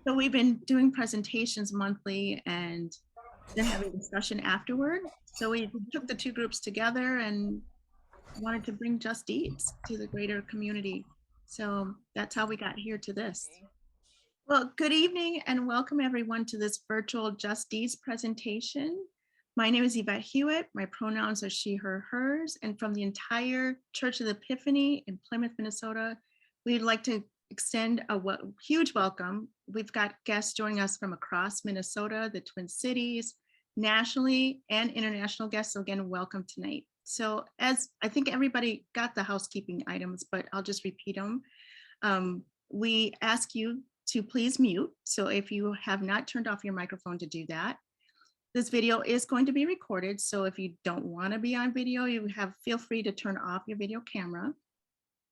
So we've been doing presentations monthly and then having discussion afterward. So we took the two groups together and wanted to bring Just Deeds to the greater community. So that's how we got here to this. Well, good evening and welcome everyone to this virtual Just Deeds presentation. My name is Yvette Hewitt. My pronouns are she, her, hers. And from the entire Church of the Epiphany in Plymouth, Minnesota, we'd like to extend a huge welcome. We've got guests joining us from across Minnesota, the Twin Cities, nationally and international guests. So again, welcome tonight. So as I think everybody got the housekeeping items, but I'll just repeat them. We ask you to please mute. So if you have not turned off your microphone, to do that. This video is going to be recorded. So if you don't want to be on video, feel free to turn off your video camera.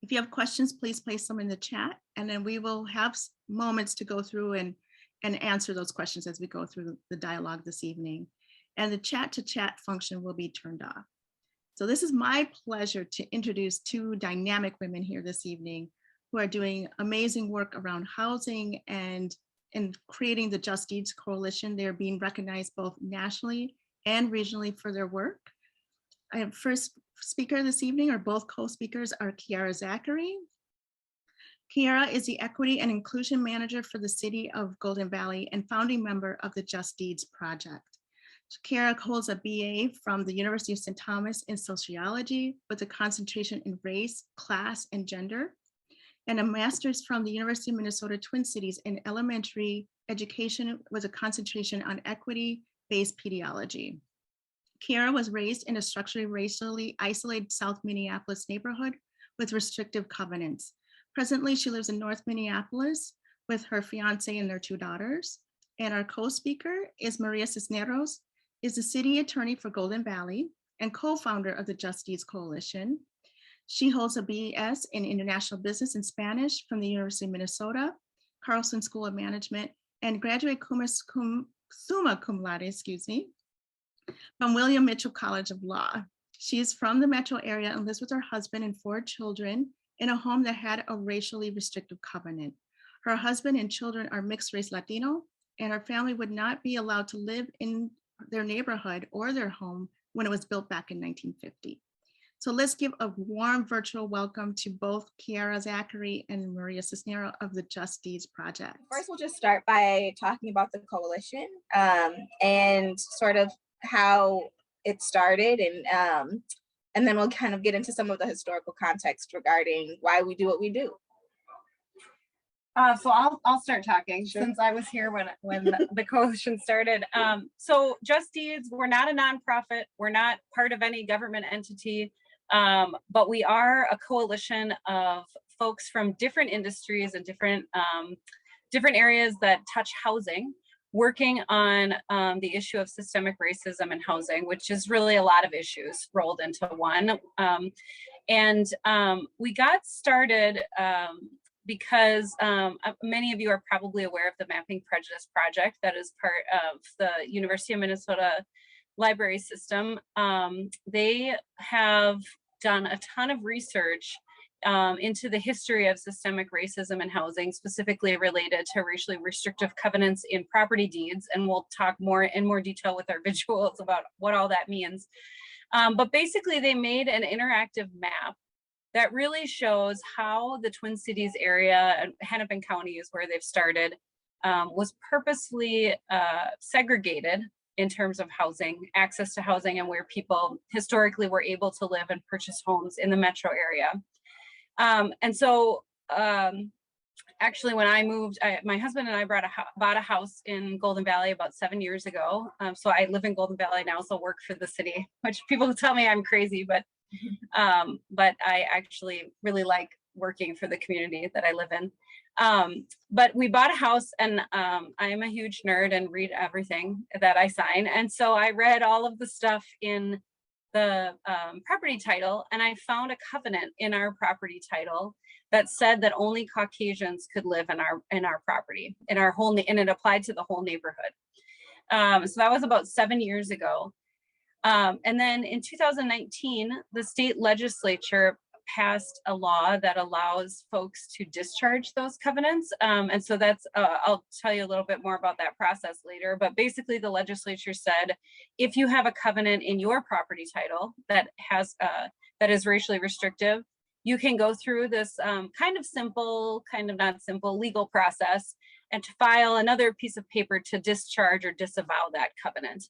If you have questions, please place them in the chat, and then we will have moments to go through and answer those questions as we go through the dialogue this evening. And the chat to chat function will be turned off. So this is my pleasure to introduce two dynamic women here this evening who are doing amazing work around housing and creating the Just Deeds Coalition. They're being recognized both nationally and regionally for their work. I have first speaker this evening, or both co-speakers, are Kiara Zachary. Kiara is the Equity and Inclusion Manager for the City of Golden Valley and founding member of the Just Deeds Project. Kiara holds a BA from the University of St. Thomas in sociology with a concentration in race, class, and gender, and a master's from the University of Minnesota Twin Cities in elementary education with a concentration on equity-based pediology. Kiara was raised in a structurally racially isolated South Minneapolis neighborhood with restrictive covenants. Presently, she lives in North Minneapolis with her fiance and their two daughters. And our co-speaker is Maria Cisneros, is the city attorney for Golden Valley and co-founder of the Just Deeds Coalition. She holds a BS in International Business and Spanish from the University of Minnesota, Carlson School of Management, and graduate summa cum laude, from William Mitchell College of Law. She is from the metro area and lives with her husband and 4 children in a home that had a racially restrictive covenant. Her husband and children are mixed race Latino, and her family would not be allowed to live in their neighborhood or their home when it was built back in 1950. So let's give a warm virtual welcome to both Kiara Zachary and Maria Cisneros of the Just Deeds Project. First, we'll just start by talking about the coalition and sort of how it started, and then we'll kind of get into some of the historical context regarding why we do what we do. So I'll start talking. Sure. Since I was here when the coalition started. So Just Deeds, we're not a nonprofit. We're not part of any government entity, but we are a coalition of folks from different industries and different areas that touch housing, working on the issue of systemic racism in housing, which is really a lot of issues rolled into one. We got started because many of you are probably aware of the Mapping Prejudice project that is part of the University of Minnesota library system. They have done a ton of research into the history of systemic racism in housing, specifically related to racially restrictive covenants in property deeds. And we'll talk in more detail with our visuals about what all that means. But basically, they made an interactive map that really shows how the Twin Cities area, and Hennepin County is where they've started, was purposely segregated in terms of housing, access to housing, and where people historically were able to live and purchase homes in the metro area. Actually, when I moved, my husband and I bought a house in Golden Valley about 7 years ago. So I live in Golden Valley now, so work for the city, which people tell me I'm crazy, but I actually really like working for the community that I live in. But we bought a house, and I am a huge nerd and read everything that I sign. And so I read all of the stuff in the property title, and I found a covenant in our property title that said that only Caucasians could live in our property, and it applied to the whole neighborhood. So that was about 7 years ago. And then in 2019, the state legislature passed a law that allows folks to discharge those covenants. And so that's, I'll tell you a little bit more about that process later, but basically the legislature said, if you have a covenant in your property title that has, that is racially restrictive, you can go through this kind of simple, kind of not simple legal process and to file another piece of paper to discharge or disavow that covenant.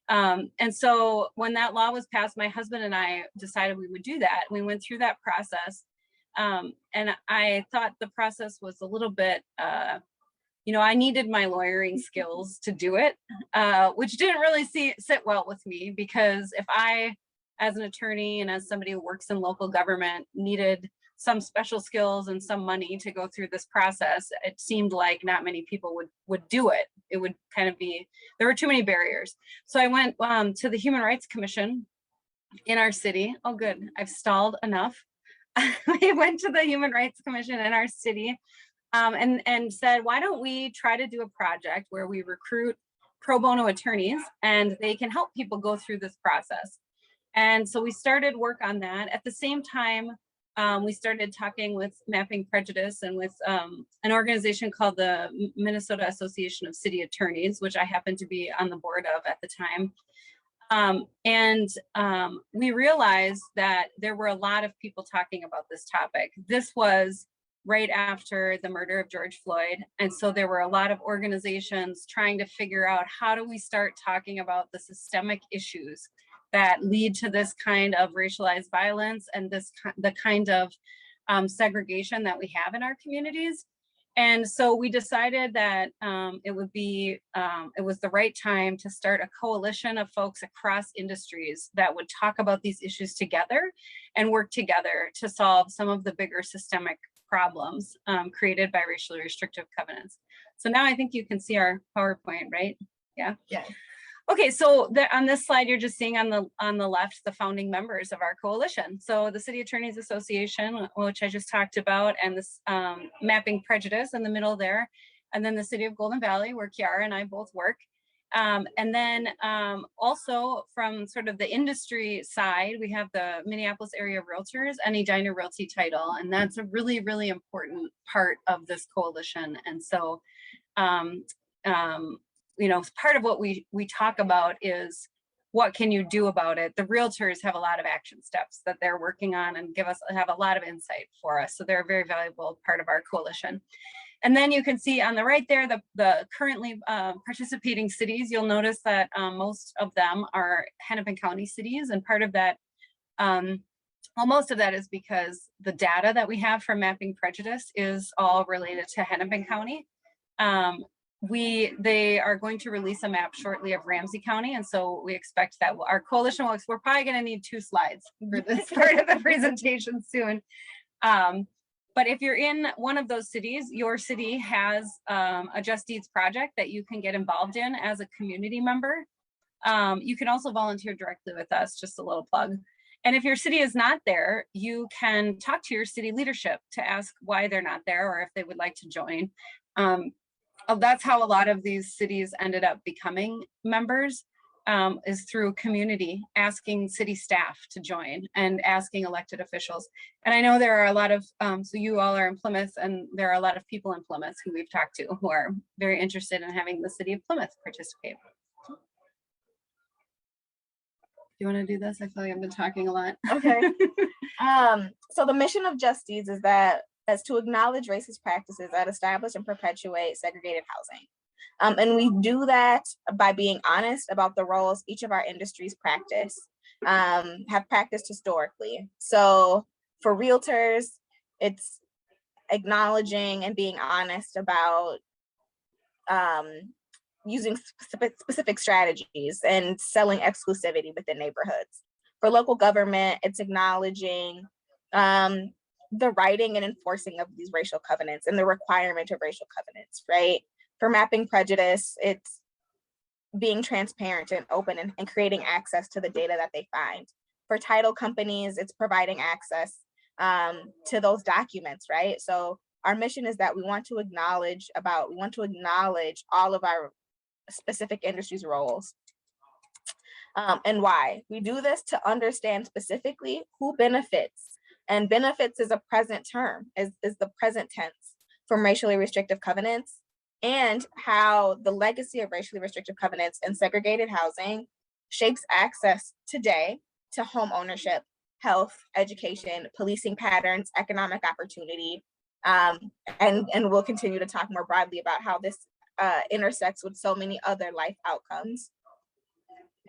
And so when that law was passed, my husband and I decided we would do that. We went through that process. And I thought the process was a little bit, you know, I needed my lawyering skills to do it, which didn't really sit well with me, because if I, as an attorney and as somebody who works in local government, needed some special skills and some money to go through this process, it seemed like not many people would do it. It would kind of be, there were too many barriers. So I went to the Human Rights Commission in our city. Oh, good, I've stalled enough. We went to the Human Rights Commission in our city and said, why don't we try to do a project where we recruit pro bono attorneys and they can help people go through this process. And so we started work on that. At the same time, we started talking with Mapping Prejudice and with an organization called the Minnesota Association of City Attorneys, which I happened to be on the board of at the time. We realized that there were a lot of people talking about this topic. This was right after the murder of George Floyd. And so there were a lot of organizations trying to figure out, how do we start talking about the systemic issues that lead to this kind of racialized violence and the kind of segregation that we have in our communities. And so we decided that it was the right time to start a coalition of folks across industries that would talk about these issues together and work together to solve some of the bigger systemic problems created by racially restrictive covenants. So now I think you can see our PowerPoint, right? Yeah. Yeah. Okay, so on this slide, you're just seeing on the left the founding members of our coalition. So the City Attorneys Association, which I just talked about, and this Mapping Prejudice in the middle there, and then the City of Golden Valley, where Kiara and I both work. And then also from sort of the industry side, we have the Minneapolis area realtors and Edina Realty Title, and that's a really, really important part of this coalition. And so you know, part of what we talk about is, what can you do about it? The realtors have a lot of action steps that they're working on and have a lot of insight for us. So they're a very valuable part of our coalition. And then you can see on the right there, the currently participating cities. You'll notice that most of them are Hennepin County cities. And part of that, well, most of that is because the data that we have from Mapping Prejudice is all related to Hennepin County. They are going to release a map shortly of Ramsey County. And so we expect that our coalition works. We're probably going to need 2 slides for this part of the presentation soon. But if you're in one of those cities, your city has a Just Deeds project that you can get involved in as a community member. You can also volunteer directly with us, just a little plug. And if your city is not there, you can talk to your city leadership to ask why they're not there or if they would like to join. That's how a lot of these cities ended up becoming members, is through community, asking city staff to join and asking elected officials. And I know there are a lot of, so you all are in Plymouth, and there are a lot of people in Plymouth who we've talked to who are very interested in having the city of Plymouth participate. Do you want to do this? I feel like I've been talking a lot. Okay. So the mission of Just Deeds is to acknowledge racist practices that establish and perpetuate segregated housing. And we do that by being honest about the roles each of our industries have practiced historically. So for realtors, it's acknowledging and being honest about using specific strategies and selling exclusivity within neighborhoods. For local government, it's acknowledging the writing and enforcing of these racial covenants and the requirement of racial covenants, right? For Mapping Prejudice, it's being transparent and open and creating access to the data that they find. For title companies, it's providing access to those documents, right? So our mission is that we want to acknowledge all of our specific industries' roles. And why. We do this to understand specifically who benefits And benefits is a present term, is the present tense from racially restrictive covenants, and how the legacy of racially restrictive covenants and segregated housing shapes access today to home ownership, health, education, policing patterns, economic opportunity. And we'll continue to talk more broadly about how this intersects with so many other life outcomes.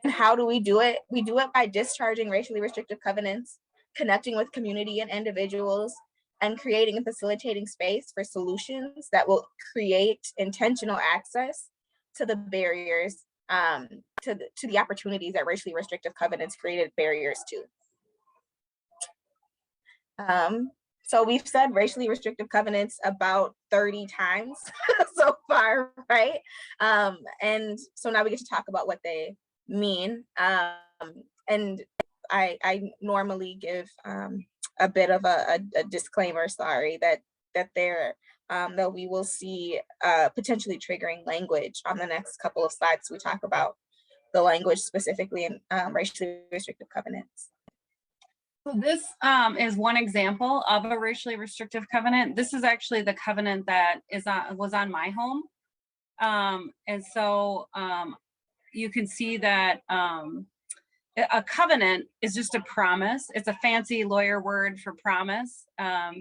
And how do we do it? We do it by discharging racially restrictive covenants, connecting with community and individuals, and creating and facilitating space for solutions that will create intentional access to the barriers, to the opportunities that racially restrictive covenants created barriers to. So we've said racially restrictive covenants about 30 times so far, right? And so now we get to talk about what they mean. And I normally give a bit of a disclaimer, sorry, that we will see potentially triggering language on the next couple of slides. We talk about the language specifically in racially restrictive covenants. So this is one example of a racially restrictive covenant. This is actually the covenant that was on my home. And so you can see that a covenant is just a promise. It's a fancy lawyer word for promise.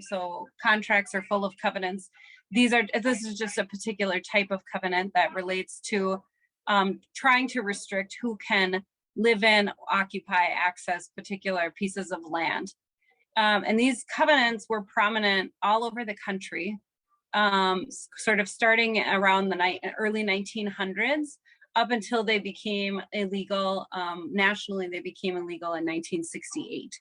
So contracts are full of covenants. This is just a particular type of covenant that relates to trying to restrict who can live in, occupy, access particular pieces of land. And these covenants were prominent all over the country, sort of starting around the early 1900s, up until they became illegal. Nationally, they became illegal in 1968.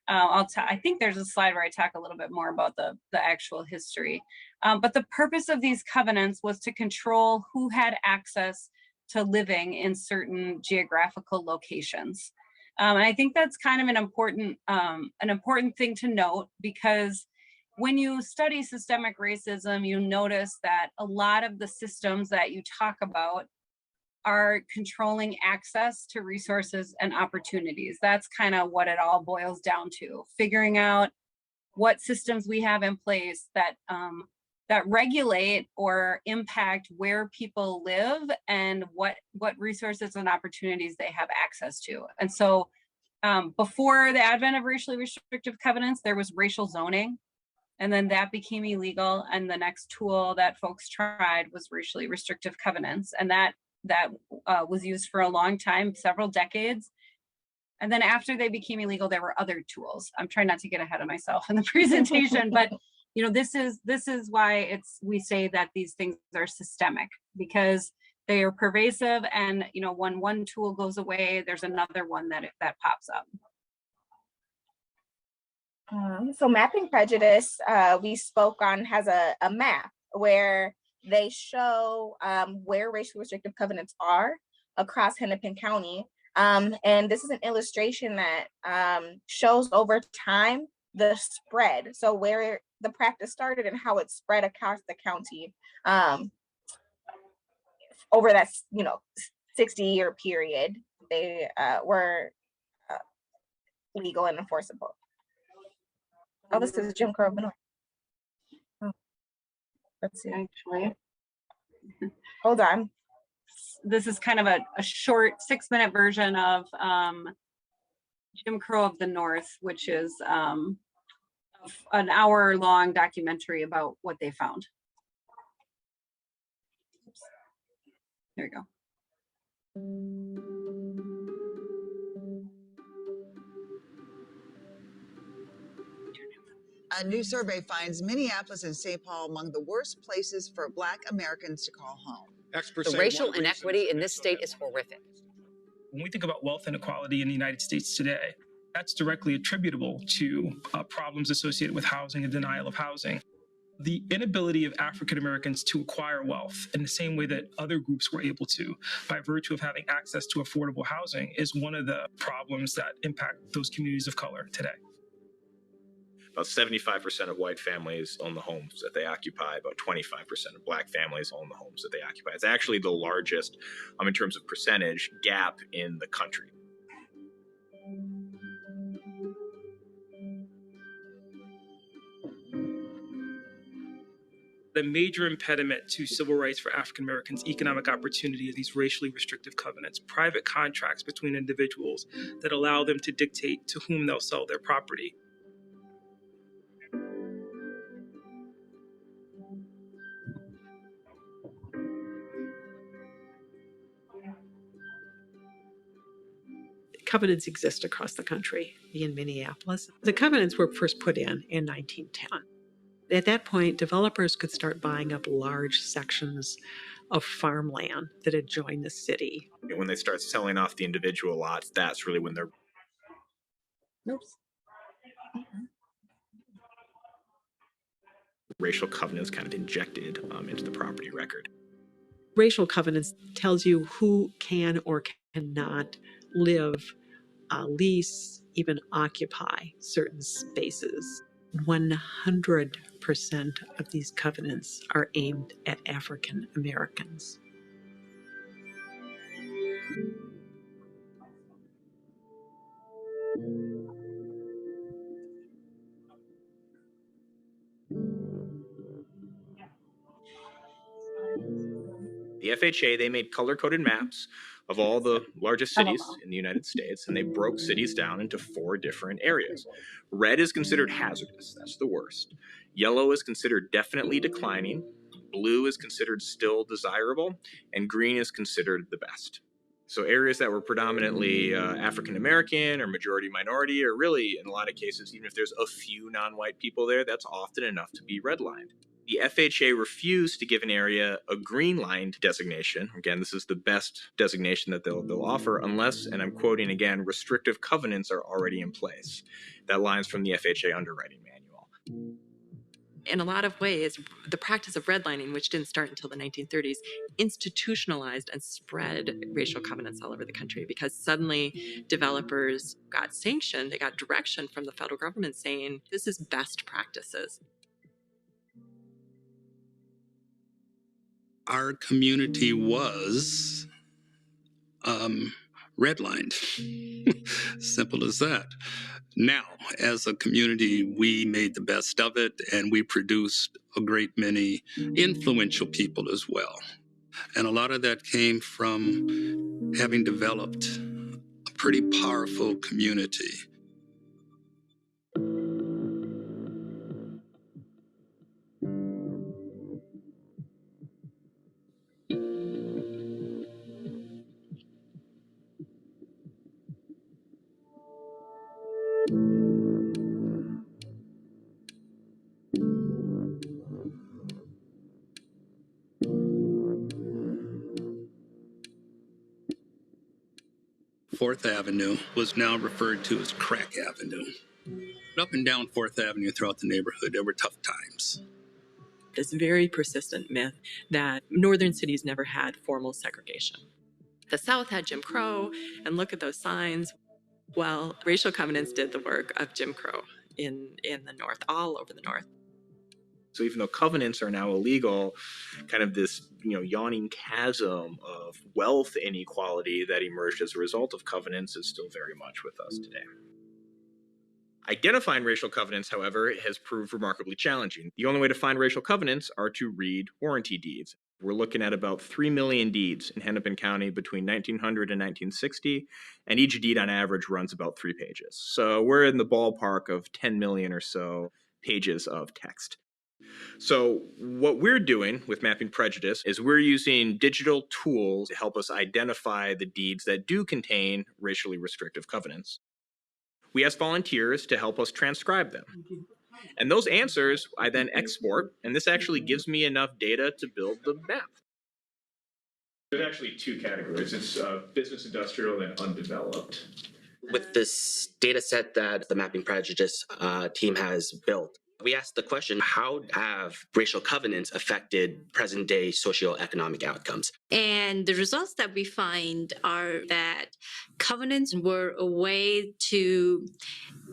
I think there's a slide where I talk a little bit more about the actual history. But the purpose of these covenants was to control who had access to living in certain geographical locations. And I think that's kind of an important thing to note, because when you study systemic racism, you notice that a lot of the systems that you talk about are controlling access to resources and opportunities. That's kind of what it all boils down to, figuring out what systems we have in place that regulate or impact where people live and what resources and opportunities they have access to. And so before the advent of racially restrictive covenants, there was racial zoning, and then that became illegal. And the next tool that folks tried was racially restrictive covenants. And that was used for a long time, several decades. And then after they became illegal, there were other tools. I'm trying not to get ahead of myself in the presentation, but this is why we say that these things are systemic, because they are pervasive, and when one tool goes away, there's another one that pops up. So Mapping Prejudice, we spoke on, has a map where they show where racially restrictive covenants are across Hennepin County. And this is an illustration that shows over time the spread. So where the practice started and how it spread across the county over that 60-year period. They were legal and enforceable. Oh, this is Jim Crow of the North. Oh, let's see. Actually, hold on. This is kind of a short 6-minute version of Jim Crow of the North, which is an hour-long documentary about what they found. Oops. There you go. A new survey finds Minneapolis and St. Paul among the worst places for Black Americans to call home. The racial inequity in this state is horrific. When we think about wealth inequality in the United States today, that's directly attributable to problems associated with housing and denial of housing. The inability of African Americans to acquire wealth in the same way that other groups were able to, by virtue of having access to affordable housing, is one of the problems that impact those communities of color today. About 75% of white families own the homes that they occupy. About 25% of Black families own the homes that they occupy. It's actually the largest, in terms of percentage, gap in the country. The major impediment to civil rights for African Americans' economic opportunity is these racially restrictive covenants, private contracts between individuals that allow them to dictate to whom they'll sell their property. Covenants exist across the country. In Minneapolis, the covenants were first put in 1910. At that point, developers could start buying up large sections of farmland that had joined the city. When they start selling off the individual lots, that's really when they're racial covenants kind of injected into the property record. Racial covenants tells you who can or cannot live, lease, even occupy certain spaces. 100% of these covenants are aimed at African Americans. The FHA, they made color-coded maps of all the largest cities in the United States, and they broke cities down into 4 different areas. Red is considered hazardous, that's the worst. Yellow is considered definitely declining. Blue is considered still desirable, and green is considered the best. So areas that were predominantly African American or majority minority, or really in a lot of cases, even if there's a few non-white people there, that's often enough to be redlined. The FHA refused to give an area a green lined designation. Again, this is the best designation that they'll offer unless, and I'm quoting again, restrictive covenants are already in place. That line's from the FHA underwriting manual. In a lot of ways, the practice of redlining, which didn't start until the 1930s, institutionalized and spread racial covenants all over the country because suddenly developers got sanctioned, they got direction from the federal government saying, this is best practices. Our community was redlined. Simple as that. Now, as a community, we made the best of it, and we produced a great many influential people as well. And a lot of that came from having developed a pretty powerful community. Fourth Avenue was now referred to as Crack Avenue. Up and down Fourth Avenue throughout the neighborhood, there were tough times. This very persistent myth that northern cities never had formal segregation. The South had Jim Crow, and look at those signs. Well, racial covenants did the work of Jim Crow in the North, all over the North. So even though covenants are now illegal, kind of this yawning chasm of wealth inequality that emerged as a result of covenants is still very much with us today. Identifying racial covenants, however, has proved remarkably challenging. The only way to find racial covenants are to read warranty deeds. We're looking at about 3 million deeds in Hennepin County between 1900 and 1960, and each deed on average runs about 3 pages. So we're in the ballpark of 10 million or so pages of text. So what we're doing with Mapping Prejudice is we're using digital tools to help us identify the deeds that do contain racially restrictive covenants. We ask volunteers to help us transcribe them. And those answers I then export, and this actually gives me enough data to build the map. There's actually 2 categories. It's business, industrial, and undeveloped. With this data set that the Mapping Prejudice team has built, we asked the question, how have racial covenants affected present-day socioeconomic outcomes? And the results that we find are that covenants were a way to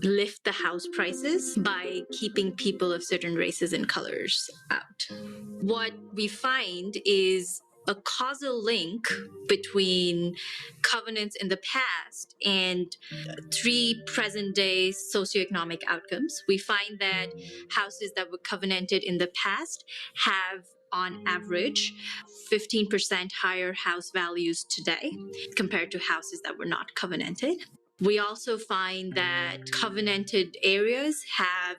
lift the house prices by keeping people of certain races and colors out. What we find is a causal link between covenants in the past and three present day socioeconomic outcomes. We find that houses that were covenanted in the past have, on average, 15% higher house values today compared to houses that were not covenanted. We also find that covenanted areas have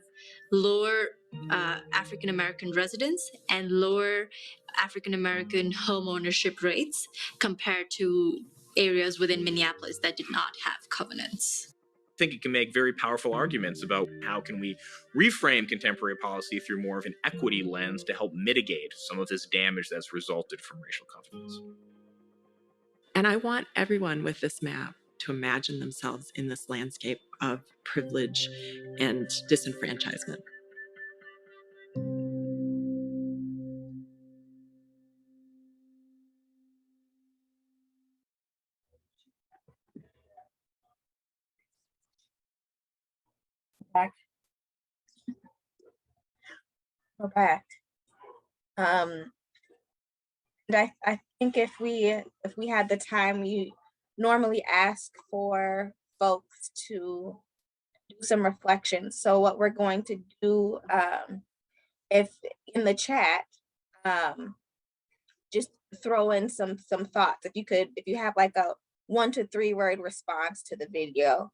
lower African American residents and lower African American home ownership rates compared to areas within Minneapolis that did not have covenants. I think it can make very powerful arguments about how can we reframe contemporary policy through more of an equity lens to help mitigate some of this damage that's resulted from racial covenants. And I want everyone with this map to imagine themselves in this landscape of privilege and disenfranchisement. Go back. And I think if we had the time, we normally ask for folks to do some reflection. So what we're going to do, if in the chat, just throw in some thoughts. If you have like a 1 to 3 word response to the video,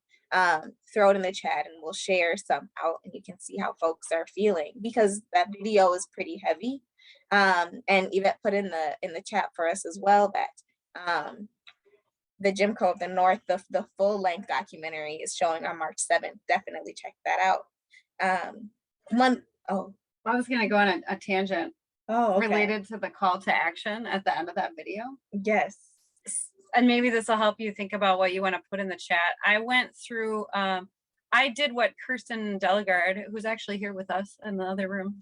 throw it in the chat and we'll share some out and you can see how folks are feeling, because that video is pretty heavy. And Yvette put in the chat for us as well that the Jim Crow of the North, the full length documentary is showing on March 7th. Definitely check that out. I was gonna go on a tangent okay. related to the call to action at the end of that video. Yes. And maybe this will help you think about what you want to put in the chat. I went through, I did what Kirsten Delegard, who's actually here with us in the other room,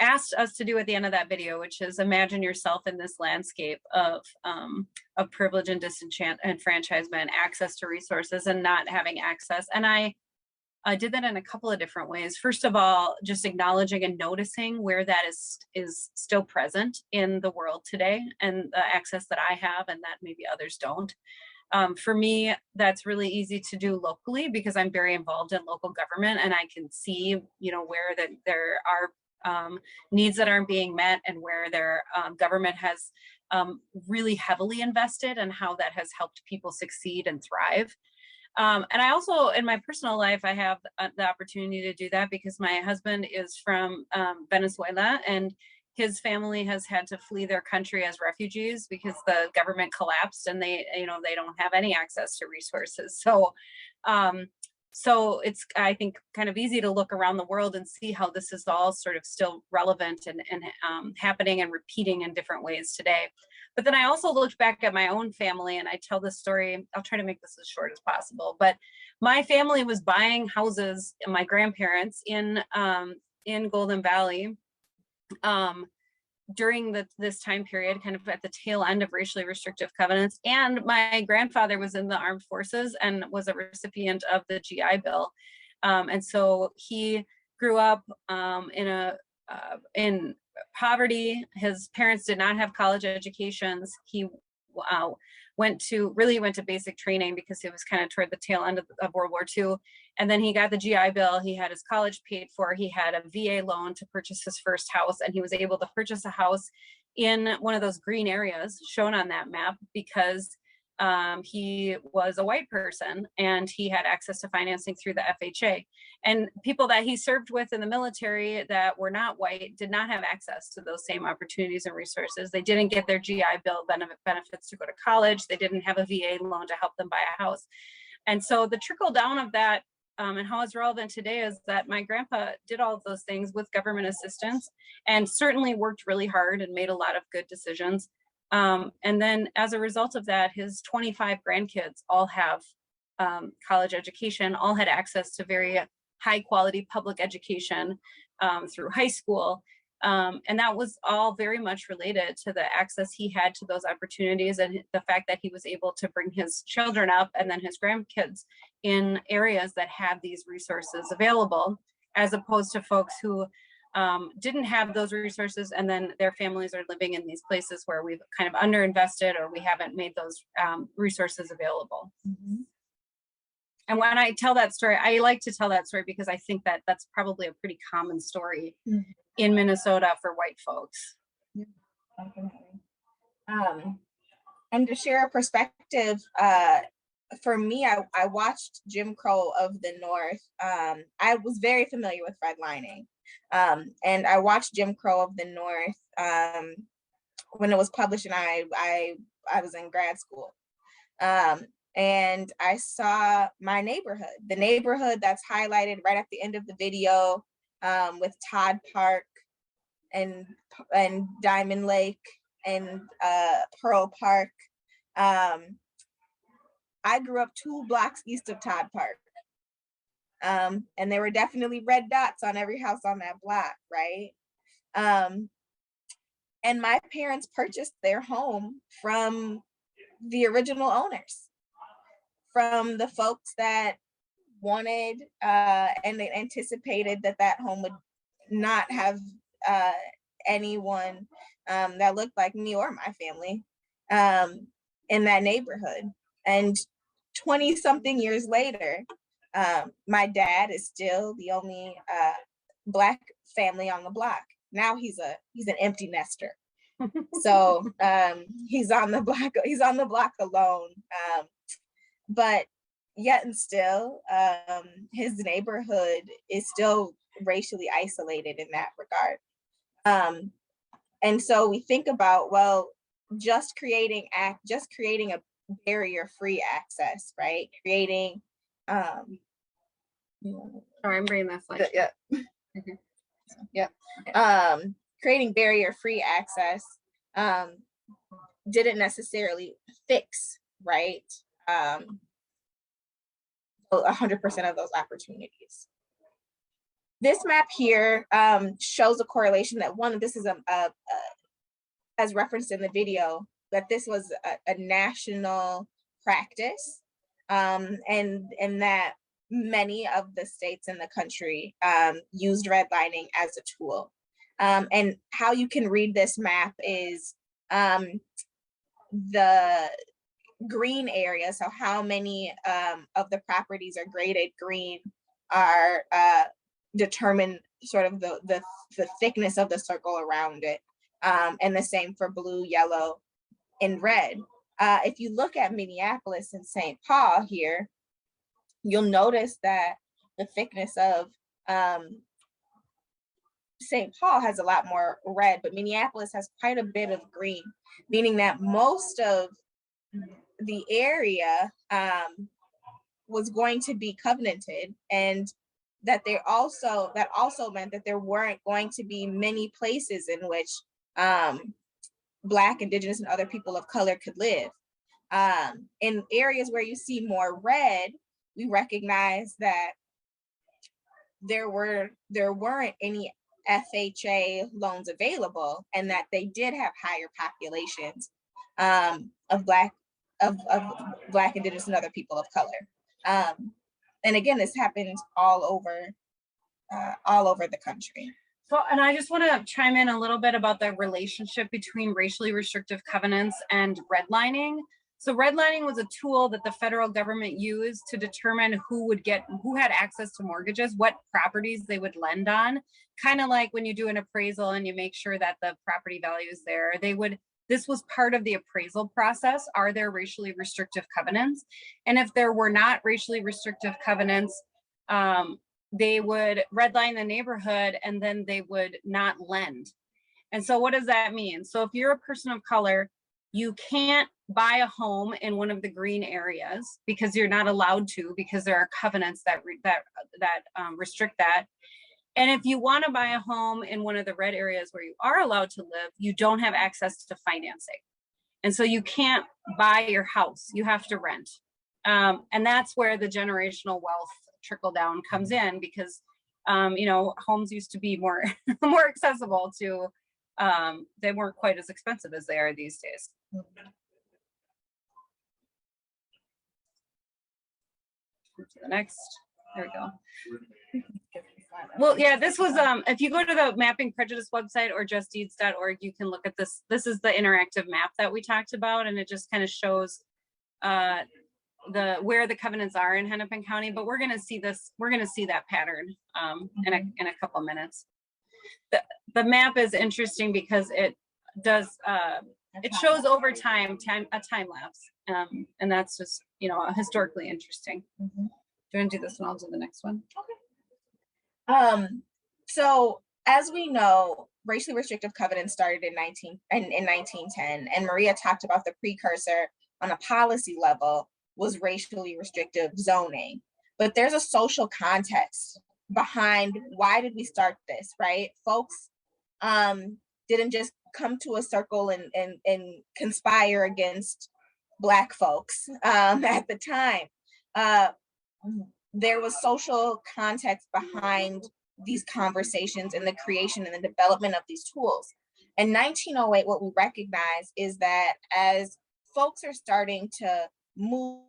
asked us to do at the end of that video, which is imagine yourself in this landscape of privilege and disenfranchisement, access to resources and not having access. And I did that in a couple of different ways. First of all, just acknowledging and noticing where that is still present in the world today and the access that I have and that maybe others don't. For me, that's really easy to do locally because I'm very involved in local government and I can see, where there are needs that aren't being met and where their government has really heavily invested and how that has helped people succeed and thrive. And I also, in my personal life, I have the opportunity to do that because my husband is from Venezuela and his family has had to flee their country as refugees because the government collapsed and they don't have any access to resources. So it's, I think, kind of easy to look around the world and see how this is all sort of still relevant and happening and repeating in different ways today. But then I also looked back at my own family and I tell this story, I'll try to make this as short as possible, but my family was buying houses, my grandparents in Golden Valley during this time period, kind of at the tail end of racially restrictive covenants. And my grandfather was in the armed forces and was a recipient of the GI Bill. And so he grew up in poverty. His parents did not have college educations. He went to basic training because he was kind of toward the tail end of World War II. And then he got the GI Bill. He had his college paid for. He had a VA loan to purchase his first house. And he was able to purchase a house in one of those green areas shown on that map because he was a white person and he had access to financing through the FHA. And people that he served with in the military that were not white did not have access to those same opportunities and resources. They didn't get their GI Bill benefits to go to college. They didn't have a VA loan to help them buy a house. And so the trickle down of that and how it's relevant today is that my grandpa did all of those things with government assistance and certainly worked really hard and made a lot of good decisions. And then as a result of that, his 25 grandkids all have college education, all had access to very high quality public education through high school. And that was all very much related to the access he had to those opportunities and the fact that he was able to bring his children up and then his grandkids in areas that had these resources available, as opposed to folks who didn't have those resources, and then their families are living in these places where we've kind of underinvested or we haven't made those resources available. Mhm. And when I tell that story, I like to tell that story because I think that that's probably a pretty common story in Minnesota for white folks. Yeah, definitely. And to share a perspective, for me, I watched Jim Crow of the North. I was very familiar with redlining. And I watched Jim Crow of the North when it was published, and I was in grad school. And I saw my neighborhood, the neighborhood that's highlighted right at the end of the video, with Todd Park and Diamond Lake and Pearl Park. I grew up 2 blocks east of Todd Park. And there were definitely red dots on every house on that block, right? And my parents purchased their home from the original owners, from the folks that wanted and they anticipated that home would not have anyone that looked like me or my family in that neighborhood. And 20-something years later, my dad is still the only Black family on the block. Now he's an empty nester. So he's on the block alone. But yet and still, his neighborhood is still racially isolated in that regard. And so we think about, well, just creating a barrier-free access, right? Creating Sorry, I'm bringing that slide. yeah. Yep. Creating barrier-free access didn't necessarily fix, right, 100% of those opportunities. This map here shows a correlation that this is as referenced in the video, that this was a national practice, and that many of the states in the country used redlining as a tool. And how you can read this map is the green area, so how many of the properties are graded green are determine sort of the thickness of the circle around it, and the same for blue, yellow, and red. If you look at Minneapolis and St. Paul here, you'll notice that the thickness of St. Paul has a lot more red, but Minneapolis has quite a bit of green, meaning that most of the area was going to be covenanted, and that also meant that there weren't going to be many places in which Black, Indigenous, and other people of color could live. In areas where you see more red, we recognize that there weren't any FHA loans available, and that they did have higher populations of Black, Indigenous, and other people of color. And again, this happened all over the country. So, and I just want to chime in a little bit about the relationship between racially restrictive covenants and redlining. So redlining was a tool that the federal government used to determine who had access to mortgages, what properties they would lend on. Kind of like when you do an appraisal and you make sure that the property value is there. This was part of the appraisal process. Are there racially restrictive covenants? And if there were not racially restrictive covenants, they would redline the neighborhood and then they would not lend. And so what does that mean? So if you're a person of color, you can't buy a home in one of the green areas because you're not allowed to, because there are covenants that restrict that. And if you want to buy a home in one of the red areas where you are allowed to live, you don't have access to financing. And so you can't buy your house, you have to rent. And that's where the generational wealth trickle down comes in, because homes used to be more accessible to, they weren't quite as expensive as they are these days. To the next. There we go. Well, yeah, this was, if you go to the Mapping Prejudice website or justdeeds.org, you can look at this. This is the interactive map that we talked about, and it just kind of shows where the covenants are in Hennepin County, but we're going to see this, we're going to see that pattern in a couple of minutes. The map is interesting because it does, it shows over time, a time lapse. And that's just, you know, historically interesting. Do you want to do this one? I'll do the next one. Okay. So as we know, racially restrictive covenants started in 1910, and Maria talked about the precursor on a policy level was racially restrictive zoning. But there's a social context behind why did we start this, right? Folks didn't just come to a circle and conspire against Black folks at the time. There was social context behind these conversations and the creation and the development of these tools. In 1908, what we recognize is that as folks are starting to move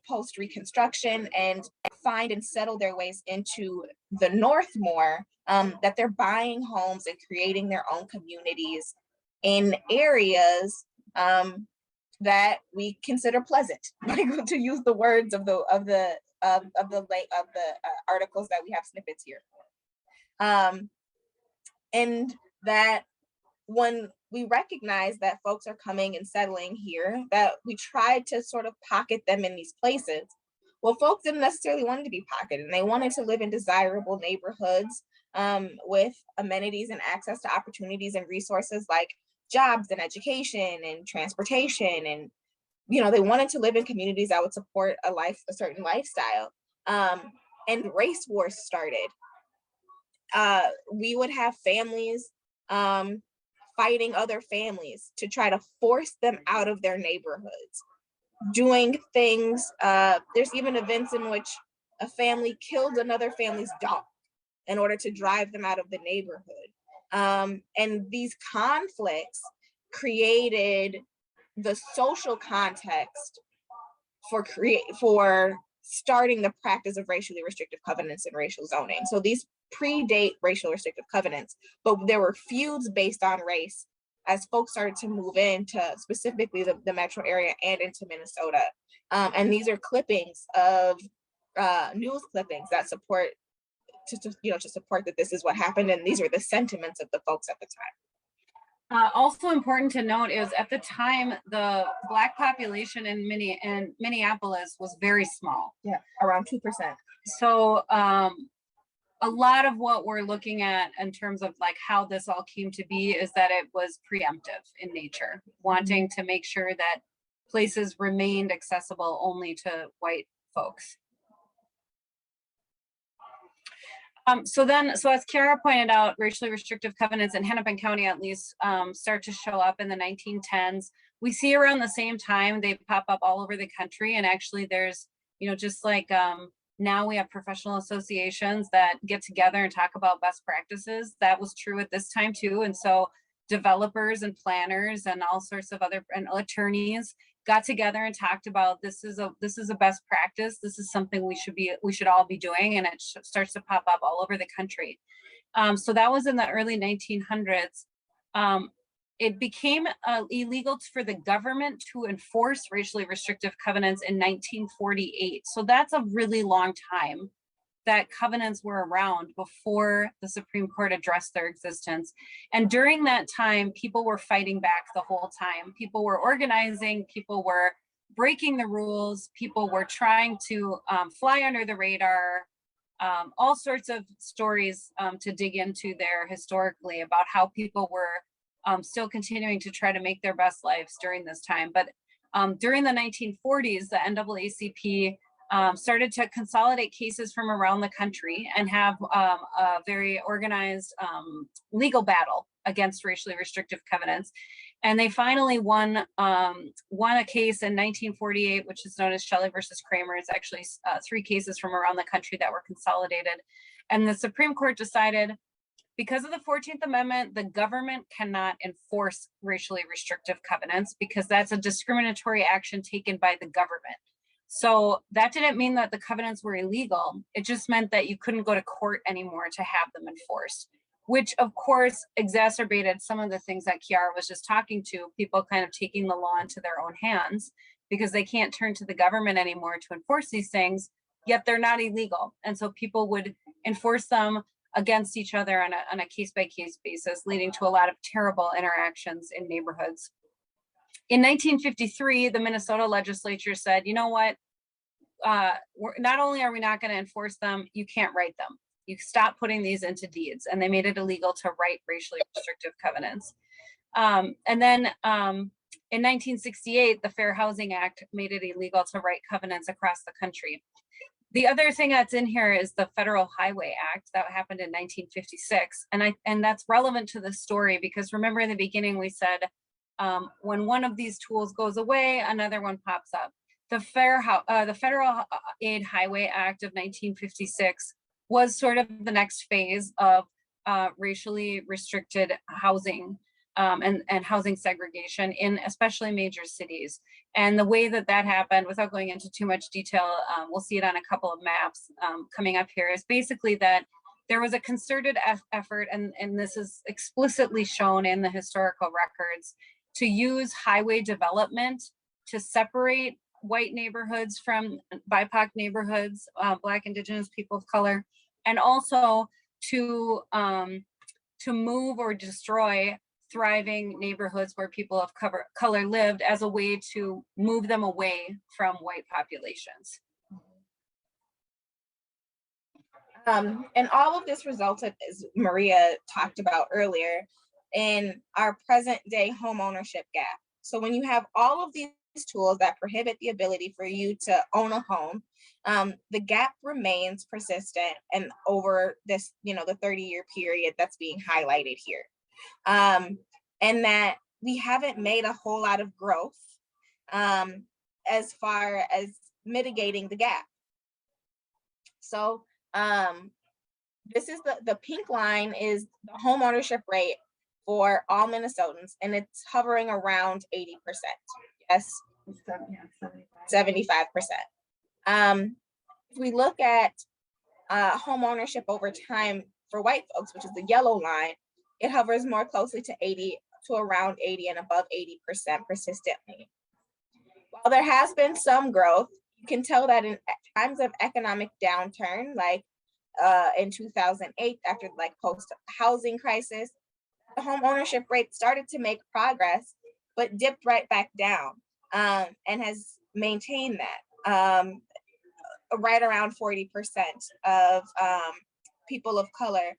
post-Reconstruction and find and settle their ways into the North more, that they're buying homes and creating their own communities in areas that we consider pleasant, like to use the words of the articles that we have snippets here. And that when we recognize that folks are coming and settling here, that we try to sort of pocket them in these places. Well, folks didn't necessarily want to be pocketed, and they wanted to live in desirable neighborhoods with amenities and access to opportunities and resources like jobs and education and transportation. And, you know, they wanted to live in communities that would support a certain lifestyle. And race wars started. We would have families fighting other families to try to force them out of their neighborhoods, doing things. There's even events in which a family killed another family's dog in order to drive them out of the neighborhood. And these conflicts created the social context for starting the practice of racially restrictive covenants and racial zoning. So these predate racial restrictive covenants, but there were feuds based on race as folks started to move into specifically the metro area and into Minnesota. And these are clippings of news clippings that support to support that this is what happened, and these are the sentiments of the folks at the time. Also important to note is at the time, the Black population in Minneapolis was very small. Yeah, around 2%. So a lot of what we're looking at in terms of like how this all came to be is that it was preemptive in nature, wanting to make sure that places remained accessible only to white folks. So as Kiara pointed out, racially restrictive covenants in Hennepin County at least start to show up in the 1910s. We see around the same time they pop up all over the country, and actually there's, you know, just like now we have professional associations that get together and talk about best practices. That was true at this time too. And so developers and planners and all sorts of other attorneys got together and talked about this is a best practice. This is something we should all be doing, and it starts to pop up all over the country. So that was in the early 1900s. It became illegal for the government to enforce racially restrictive covenants in 1948. So that's a really long time that covenants were around before the Supreme Court addressed their existence. And during that time, people were fighting back the whole time. People were organizing, people were breaking the rules, people were trying to fly under the radar, all sorts of stories to dig into there historically about how people were still continuing to try to make their best lives during this time. But during the 1940s, the NAACP started to consolidate cases from around the country and have a very organized legal battle against racially restrictive covenants. And they finally won a case in 1948, which is known as Shelley versus Kramer. It's actually 3 cases from around the country that were consolidated. And the Supreme Court decided, because of the 14th Amendment, the government cannot enforce racially restrictive covenants because that's a discriminatory action taken by the government. So that didn't mean that the covenants were illegal. It just meant that you couldn't go to court anymore to have them enforced, which of course exacerbated some of the things that Kiara was just talking to, people kind of taking the law into their own hands because they can't turn to the government anymore to enforce these things, yet they're not illegal. And so people would enforce them against each other on a case-by-case basis, leading to a lot of terrible interactions in neighborhoods. In 1953, the Minnesota legislature said, you know what, not only are we not going to enforce them, you can't write them. You stop putting these into deeds, and they made it illegal to write racially restrictive covenants. And then in 1968, the Fair Housing Act made it illegal to write covenants across the country. The other thing that's in here is the Federal Highway Act that happened in 1956. And that's relevant to the story because remember in the beginning we said, when one of these tools goes away, another one pops up. The Federal Aid Highway Act of 1956 was sort of the next phase of racially restricted housing and housing segregation in especially major cities. And the way that that happened, without going into too much detail, we'll see it on a couple of maps coming up here, is basically that there was a concerted effort, and this is explicitly shown in the historical records, to use highway development to separate white neighborhoods from BIPOC neighborhoods, Black, Indigenous, people of color, and also to move or destroy thriving neighborhoods where people of color lived as a way to move them away from white populations. And all of this resulted, as Maria talked about earlier, in our present day home ownership gap. So when you have all of these tools that prohibit the ability for you to own a home, the gap remains persistent and over this, the 30-year period that's being highlighted here. And that we haven't made a whole lot of growth as far as mitigating the gap. So this is the pink line is the home ownership rate for all Minnesotans, and it's hovering around 80%. Yes, 75%. If we look at home ownership over time for white folks, which is the yellow line, it hovers more closely to around 80 and above 80% persistently. While there has been some growth, you can tell that in times of economic downturn, like in 2008, after like post-housing crisis, the home ownership rate started to make progress, but dipped right back down and has maintained that right around 40% of people of color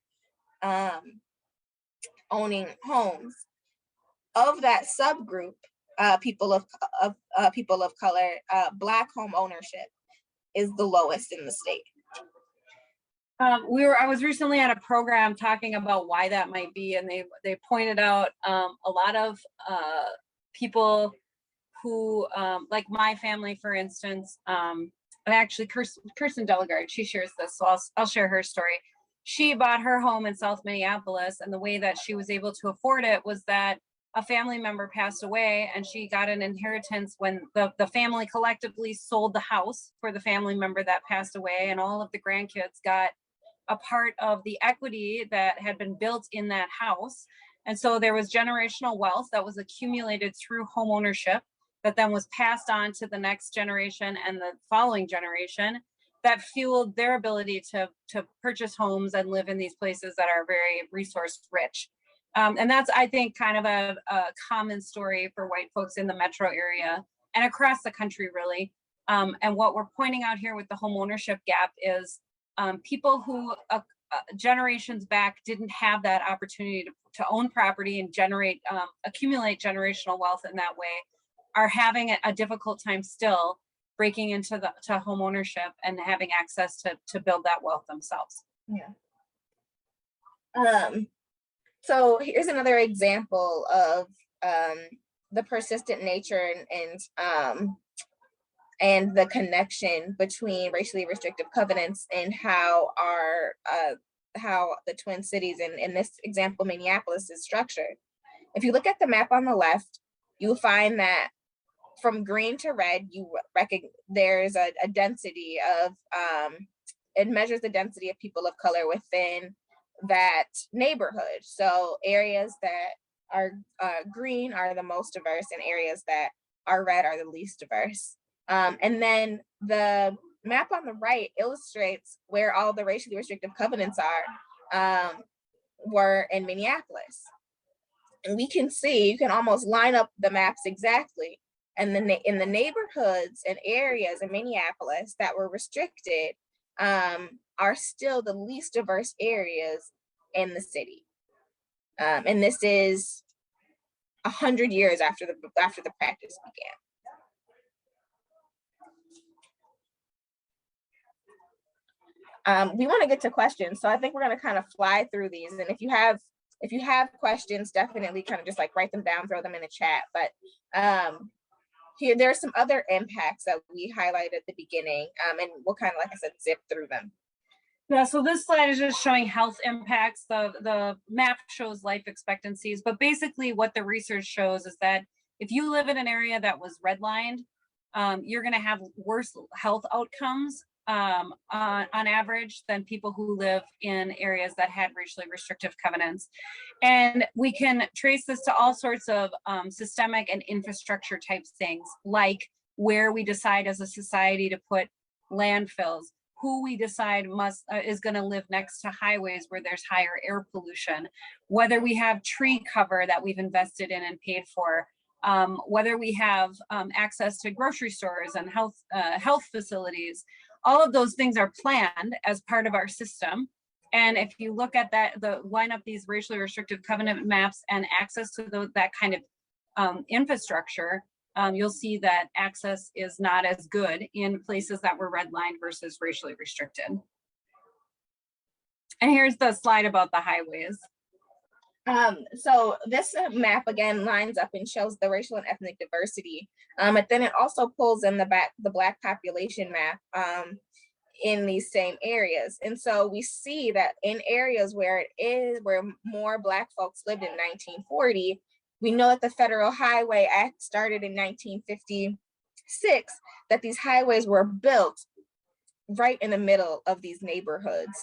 owning homes. Of that subgroup, people of color, Black home ownership is the lowest in the state. I was recently at a program talking about why that might be, and they pointed out a lot of people who, like my family, for instance, and actually Kirsten Delegard, she shares this, so I'll share her story. She bought her home in South Minneapolis, and the way that she was able to afford it was that a family member passed away, and she got an inheritance when the family collectively sold the house for the family member that passed away, and all of the grandkids got a part of the equity that had been built in that house. And so there was generational wealth that was accumulated through home ownership that then was passed on to the next generation and the following generation that fueled their ability to purchase homes and live in these places that are very resource rich. And that's, I think, kind of a common story for white folks in the metro area and across the country, really. And what we're pointing out here with the home ownership gap is people who generations back didn't have that opportunity to own property and accumulate generational wealth in that way are having a difficult time still breaking into to home ownership and having access to build that wealth themselves. Yeah. So here's another example of the persistent nature and the connection between racially restrictive covenants and how the Twin Cities, and in this example, Minneapolis, is structured. If you look at the map on the left, you'll find that from green to red, you recognize there's a density of, it measures the density of people of color within that neighborhood. So areas that are green are the most diverse, and areas that are red are the least diverse. And then the map on the right illustrates where all the racially restrictive covenants were in Minneapolis. And we can see, you can almost line up the maps exactly. And then in the neighborhoods and areas in Minneapolis that were restricted are still the least diverse areas in the city. And this is 100 years after the practice began. We want to get to questions, so I think we're going to kind of fly through these. And if you have questions, definitely kind of just like write them down, throw them in the chat. But here, there are some other impacts that we highlighted at the beginning, and we'll kind of, like I said, zip through them. Yeah, so this slide is just showing health impacts. The map shows life expectancies, but basically what the research shows is that if you live in an area that was redlined, you're going to have worse health outcomes on average than people who live in areas that had racially restrictive covenants. And we can trace this to all sorts of systemic and infrastructure type things, like where we decide as a society to put landfills, who we decide is going to live next to highways where there's higher air pollution, whether we have tree cover that we've invested in and paid for, whether we have access to grocery stores and health facilities. All of those things are planned as part of our system. And if you look at that, line up these racially restrictive covenant maps and access to that kind of infrastructure, you'll see that access is not as good in places that were redlined versus racially restricted. And here's the slide about the highways. So this map again lines up and shows the racial and ethnic diversity, but then it also pulls in the Black population map in these same areas. And so we see that in areas where more Black folks lived in 1940, we know that the Federal Highway Act started in 1956, that these highways were built right in the middle of these neighborhoods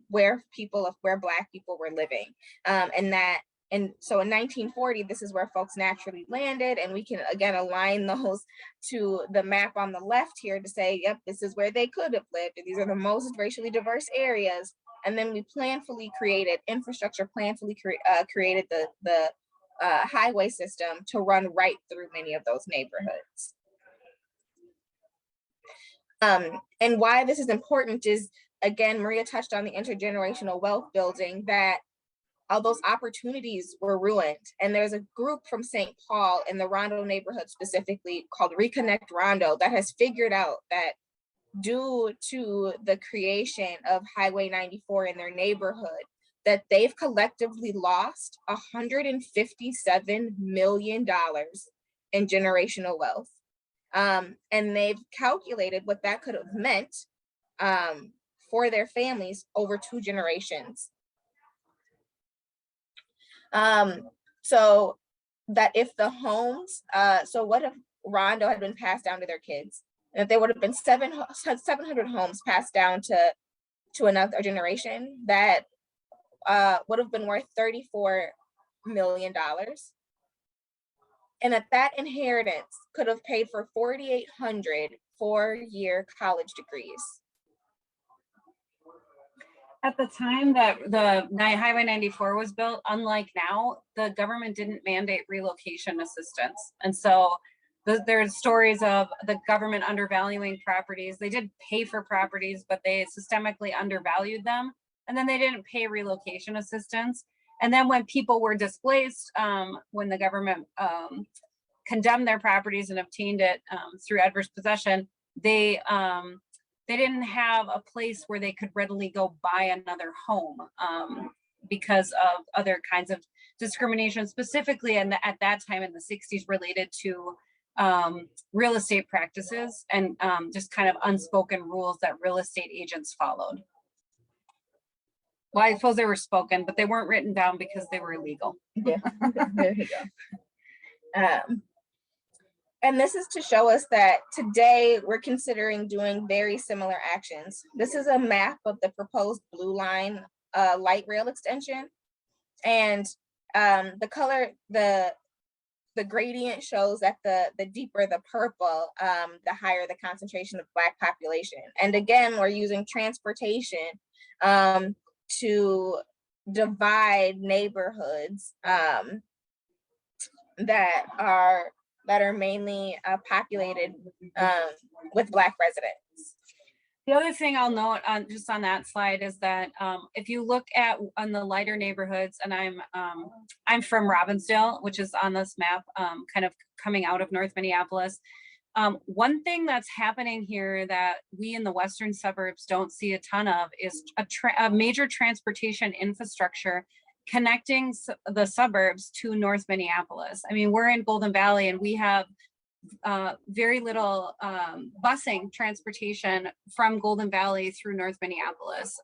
where Black people were living. And so in 1940, this is where folks naturally landed, and we can again align those to the map on the left here to say, yep, this is where they could have lived. And these are the most racially diverse areas. And then we planfully created created the highway system to run right through many of those neighborhoods. And why this is important is, again, Maria touched on the intergenerational wealth building, that all those opportunities were ruined. And there's a group from St. Paul in the Rondo neighborhood specifically called Reconnect Rondo that has figured out that due to the creation of Highway 94 in their neighborhood, that they've collectively lost $157 million in generational wealth. And they've calculated what that could have meant for their families over 2 generations. So that if the homes, so what if Rondo had been passed down to their kids? And if there would have been 700 homes passed down to another generation, that would have been worth $34 million. And that inheritance could have paid for 4,800 4-year college degrees. At the time that the Highway 94 was built, unlike now, the government didn't mandate relocation assistance. And so there's stories of the government undervaluing properties. They did pay for properties, but they systemically undervalued them. And then they didn't pay relocation assistance. And then when people were displaced, when the government condemned their properties and obtained it through adverse possession, they didn't have a place where they could readily go buy another home because of other kinds of discrimination, specifically at that time in the 60s related to real estate practices and just kind of unspoken rules that real estate agents followed. Well, I suppose they were spoken, but they weren't written down because they were illegal. Yeah, there you go. And this is to show us that today we're considering doing very similar actions. This is a map of the proposed Blue Line light rail extension. And the color, the gradient shows that the deeper the purple, the higher the concentration of Black population. And again, we're using transportation to divide neighborhoods that are mainly populated with Black residents. The other thing I'll note on just on that slide is that if you look at on the lighter neighborhoods, and I'm from Robbinsdale, which is on this map, kind of coming out of North Minneapolis. One thing that's happening here that we in the western suburbs don't see a ton of is a major transportation infrastructure connecting the suburbs to North Minneapolis. I mean, we're in Golden Valley and we have very little busing transportation from Golden Valley through North Minneapolis.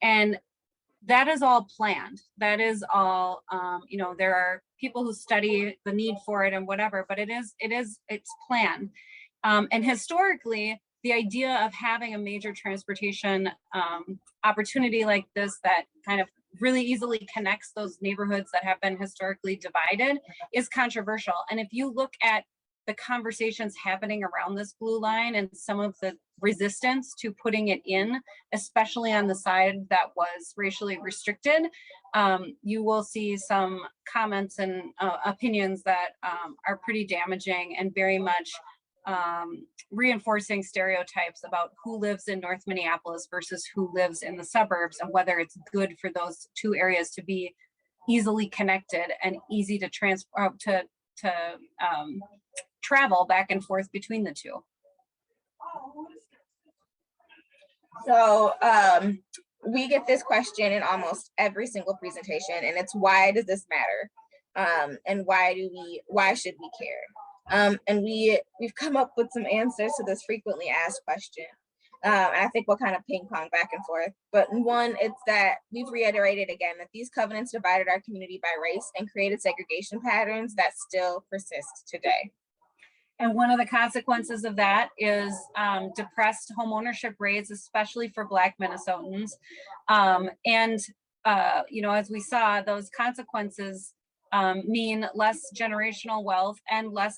And that is all planned. That is all, you know, there are people who study the need for it and whatever, but it's planned. And historically, the idea of having a major transportation opportunity like this that kind of really easily connects those neighborhoods that have been historically divided is controversial. And if you look at the conversations happening around this Blue Line and some of the resistance to putting it in, especially on the side that was racially restricted, you will see some comments and opinions that are pretty damaging and very much reinforcing stereotypes about who lives in North Minneapolis versus who lives in the suburbs, and whether it's good for those two areas to be easily connected and easy to travel back and forth between the two. So we get this question in almost every single presentation, and it's, why does this matter? And why should we care? And we've come up with some answers to this frequently asked question. And I think we'll kind of ping pong back and forth. But one, it's that we've reiterated again that these covenants divided our community by race and created segregation patterns that still persist today. And one of the consequences of that is depressed homeownership rates, especially for Black Minnesotans. You know, as we saw, those consequences mean less generational wealth and less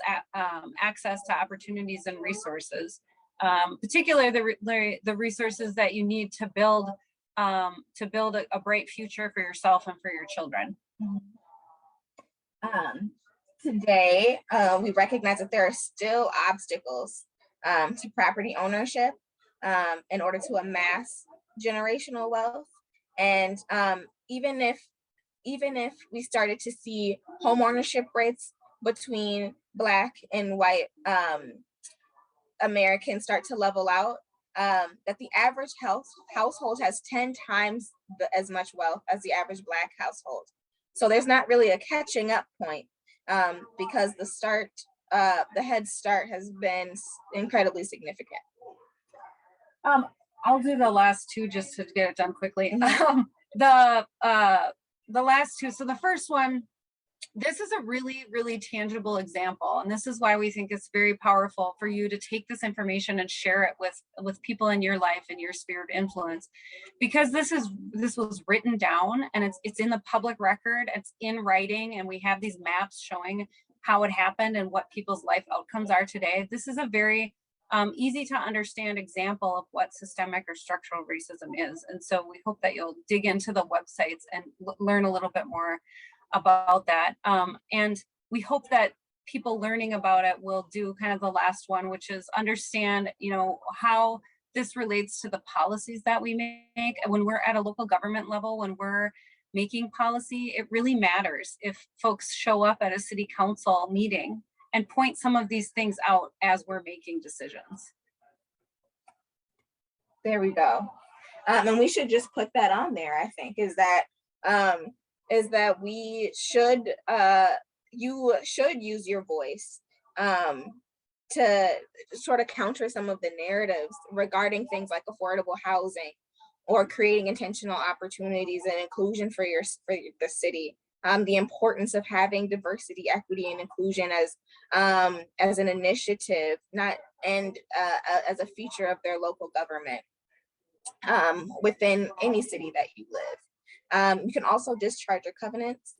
access to opportunities and resources, particularly the resources that you need to build a bright future for yourself and for your children. Today, we recognize that there are still obstacles to property ownership in order to amass generational wealth. And even if we started to see home ownership rates between Black and white Americans start to level out, that the average household has 10 times as much wealth as the average Black household. So there's not really a catching up point. Because the head start has been incredibly significant. I'll do the last two just to get it done quickly. The last two. So the first one, this is a really, really tangible example, and this is why we think it's very powerful for you to take this information and share it with people in your life and your sphere of influence, because this was written down and it's in the public record, it's in writing, and we have these maps showing how it happened and what people's life outcomes are today. This is a very easy to understand example of what systemic or structural racism is, and so we hope that you'll dig into the websites and learn a little bit more about that. And we hope that people learning about it will do kind of the last one, which is understand, you know, how this relates to the policies that we make. And when we're at a local government level, when we're making policy, it really matters if folks show up at a city council meeting and point some of these things out as we're making decisions. There we go. And we should just put that on there, I think, is that we should, you should use your voice to sort of counter some of the narratives regarding things like affordable housing or creating intentional opportunities and inclusion for the city. the importance of having diversity, equity, and inclusion as an initiative, not and as a feature of their local government within any city that you live. You can also discharge your covenants.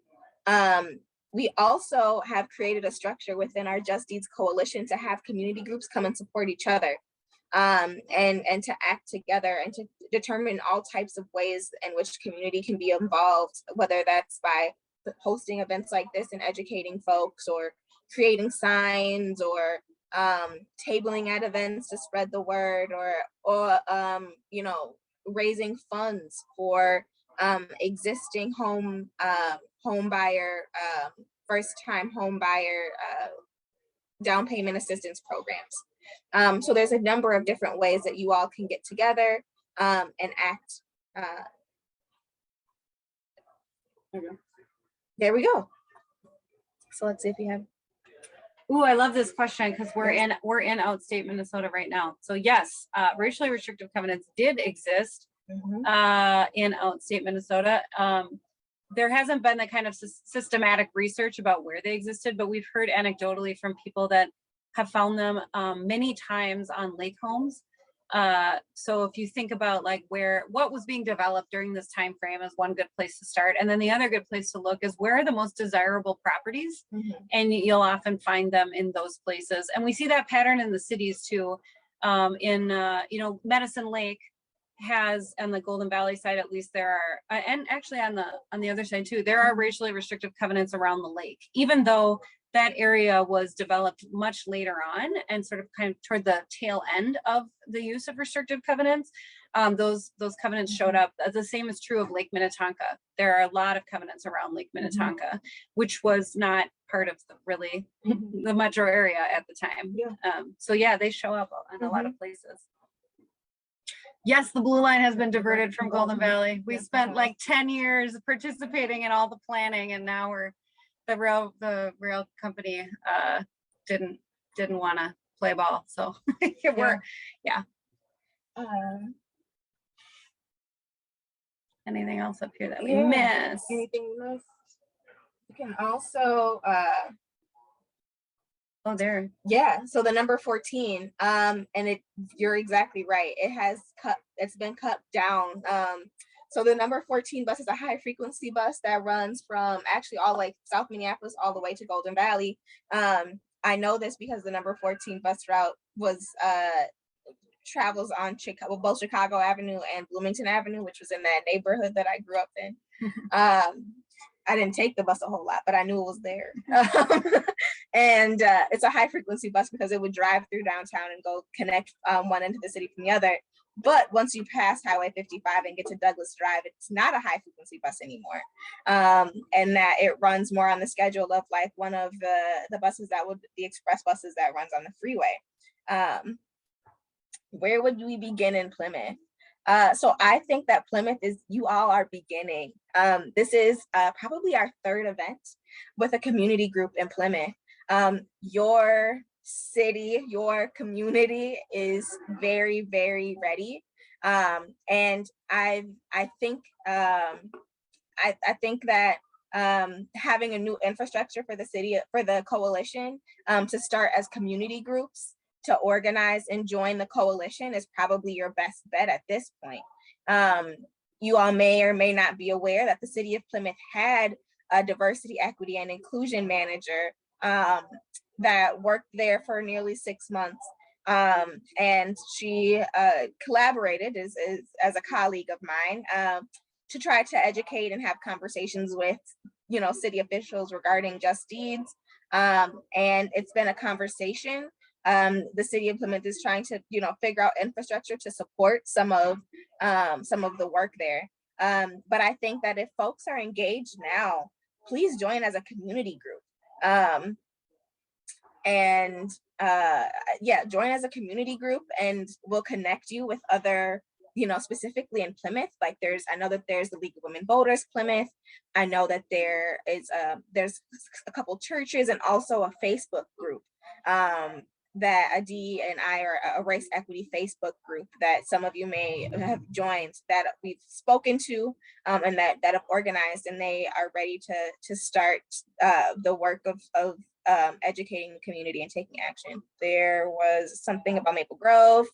We also have created a structure within our Just Deeds Coalition to have community groups come and support each other, and to act together and to determine all types of ways in which community can be involved, whether that's by hosting events like this and educating folks, or creating signs, or tabling at events to spread the word, or you know, raising funds for existing home buyer, first-time home buyer down payment assistance programs. So there's a number of different ways that you all can get together and act. There we go. So let's see if you have. Ooh, I love this question because we're in outstate Minnesota right now. So yes, racially restrictive covenants did exist in outstate Minnesota. There hasn't been the kind of systematic research about where they existed, but we've heard anecdotally from people that have found them many times on lake homes. So if you think about like what was being developed during this time frame is one good place to start, and then the other good place to look is where are the most desirable properties, and you'll often find them in those places. And we see that pattern in the cities too. You know, Medicine Lake has, on the Golden Valley side at least, there are, and actually on the other side too, there are racially restrictive covenants around the lake, even though that area was developed much later on and sort of kind of toward the tail end of the use of restrictive covenants. Those covenants showed up. The same is true of Lake Minnetonka. There are a lot of covenants around Lake Minnetonka, which was not part of the metro area at the time. So yeah, they show up in a lot of places. Yes, the blue line has been diverted from Golden Valley. We spent like 10 years participating in all the planning, and now the rail company didn't want to play ball. So anything else up here that we missed? Anything we missed? You can also oh, there. Yeah, so the number 14, and you're exactly right. It's been cut down. So the number 14 bus is a high frequency bus that runs from actually all like South Minneapolis all the way to Golden Valley. I know this because the number 14 bus route travels on both Chicago Avenue and Bloomington Avenue, which was in that neighborhood that I grew up in. I didn't take the bus a whole lot, but I knew it was there. And it's a high frequency bus because it would drive through downtown and go connect one end of the city from the other. But once you pass Highway 55 and get to Douglas Drive, it's not a high frequency bus anymore. And that it runs more on the schedule of like one of the buses the express buses that runs on the freeway. Where would we begin in Plymouth? So I think that Plymouth you all are beginning. This is probably our third event with a community group in Plymouth. Your city, your community is very, very ready. And I think that having a new infrastructure for the city, for the coalition, to start as community groups, to organize and join the coalition is probably your best bet at this point. You all may or may not be aware that the city of Plymouth had a diversity, equity, and inclusion manager that worked there for nearly 6 months. And she collaborated as a colleague of mine to try to educate and have conversations with, city officials regarding just deeds. And it's been a conversation. The city of Plymouth is trying to, figure out infrastructure to support some of the work there. But I think that if folks are engaged now, please join as a community group. Join as a community group, and we'll connect you with other, specifically in Plymouth. Like I know that there's the League of Women Voters Plymouth. I know that there's a couple churches and also a Facebook group that Adi and I are a race equity Facebook group that some of you may have joined, that we've spoken to and that have organized, and they are ready to start the work of educating the community and taking action. There was something about Maple Grove.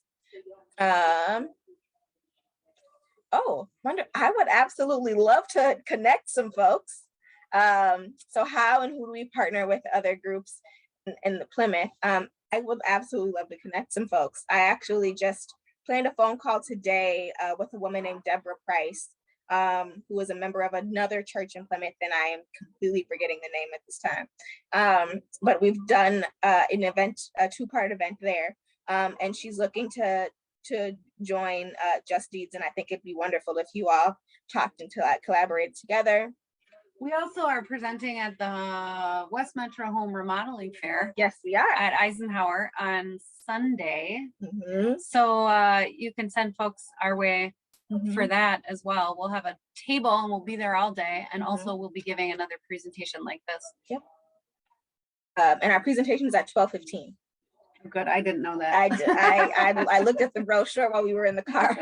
Oh, wonder, I would absolutely love to connect some folks. So how and who do we partner with other groups in the Plymouth? I would absolutely love to connect some folks. I actually just planned a phone call today with a woman named Deborah Price, who is a member of another church in Plymouth, and I am completely forgetting the name at this time. But we've done an event, a two-part event there, and she's looking to join Just Deeds, and I think it'd be wonderful if you all talked and collaborated together. We also are presenting at the West Metro Home Remodeling Fair. Yes, we are. At Eisenhower on Sunday. Mm-hmm. So you can send folks our way for that as well. We'll have a table and we'll be there all day. And also we'll be giving another presentation like this. Yep. And our presentation is at 12:15. Good, I didn't know that. I looked at the brochure while we were in the car.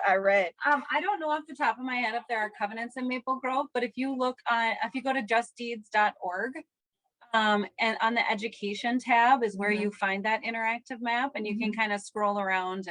I read. I don't know off the top of my head if there are covenants in Maple Grove, but if you look on, if you go to justdeeds.org, and on the education tab is where you find that interactive map, and you can kind of scroll around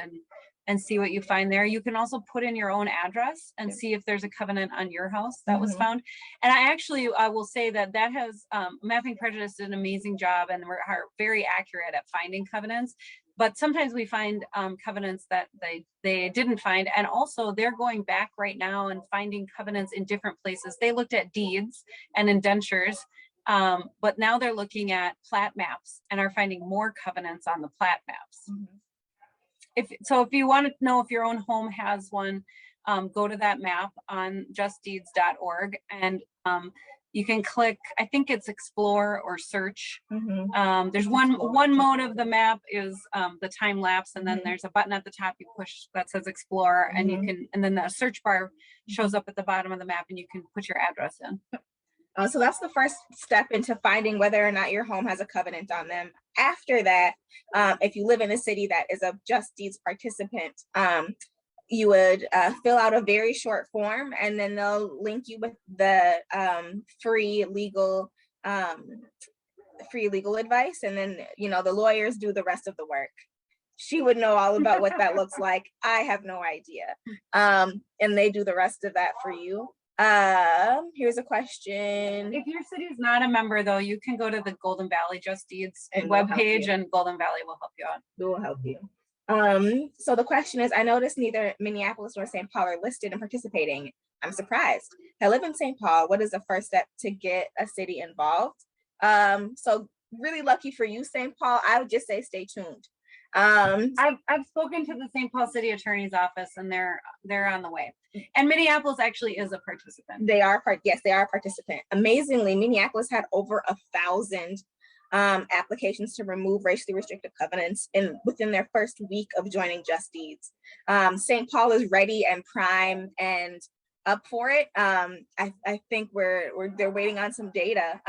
and see what you find there. You can also put in your own address and see if there's a covenant on your house that was found. And I will say that has Mapping Prejudice did an amazing job, and we're very accurate at finding covenants. But sometimes we find covenants that they didn't find, and also they're going back right now and finding covenants in different places. They looked at deeds and indentures, but now they're looking at plat maps and are finding more covenants on the plat maps. If you want to know if your own home has one, go to that map on justdeeds.org, and you can click, I think it's explore or search. There's one mode of the map is the time lapse, and then there's a button at the top you push that says explore, and you can, and then the search bar shows up at the bottom of the map, and you can put your address in. So that's the first step into finding whether or not your home has a covenant on them. After that, if you live in a city that is a Just Deeds participant, you would fill out a very short form, and then they'll link you with the free legal advice, and then the lawyers do the rest of the work. She would know all about what that looks like. I have no idea, and they do the rest of that for you. Here's a question. If your city is not a member, though, you can go to the Golden Valley Just Deeds webpage, and Golden Valley will help you out. They will help you. So the question is, I noticed neither Minneapolis nor St. Paul are listed and participating. I'm surprised. I live in St. Paul. What is the first step to get a city involved? So really lucky for you, St. Paul. I would just say stay tuned. I've spoken to the St. Paul City Attorney's Office, and they're on the way. And Minneapolis actually is a participant. They are yes, they are a participant. Amazingly, Minneapolis had over 1,000 applications to remove racially restrictive covenants within their first week of joining Just Deeds. St. Paul is ready and prime and up for it. I think they're waiting on some data,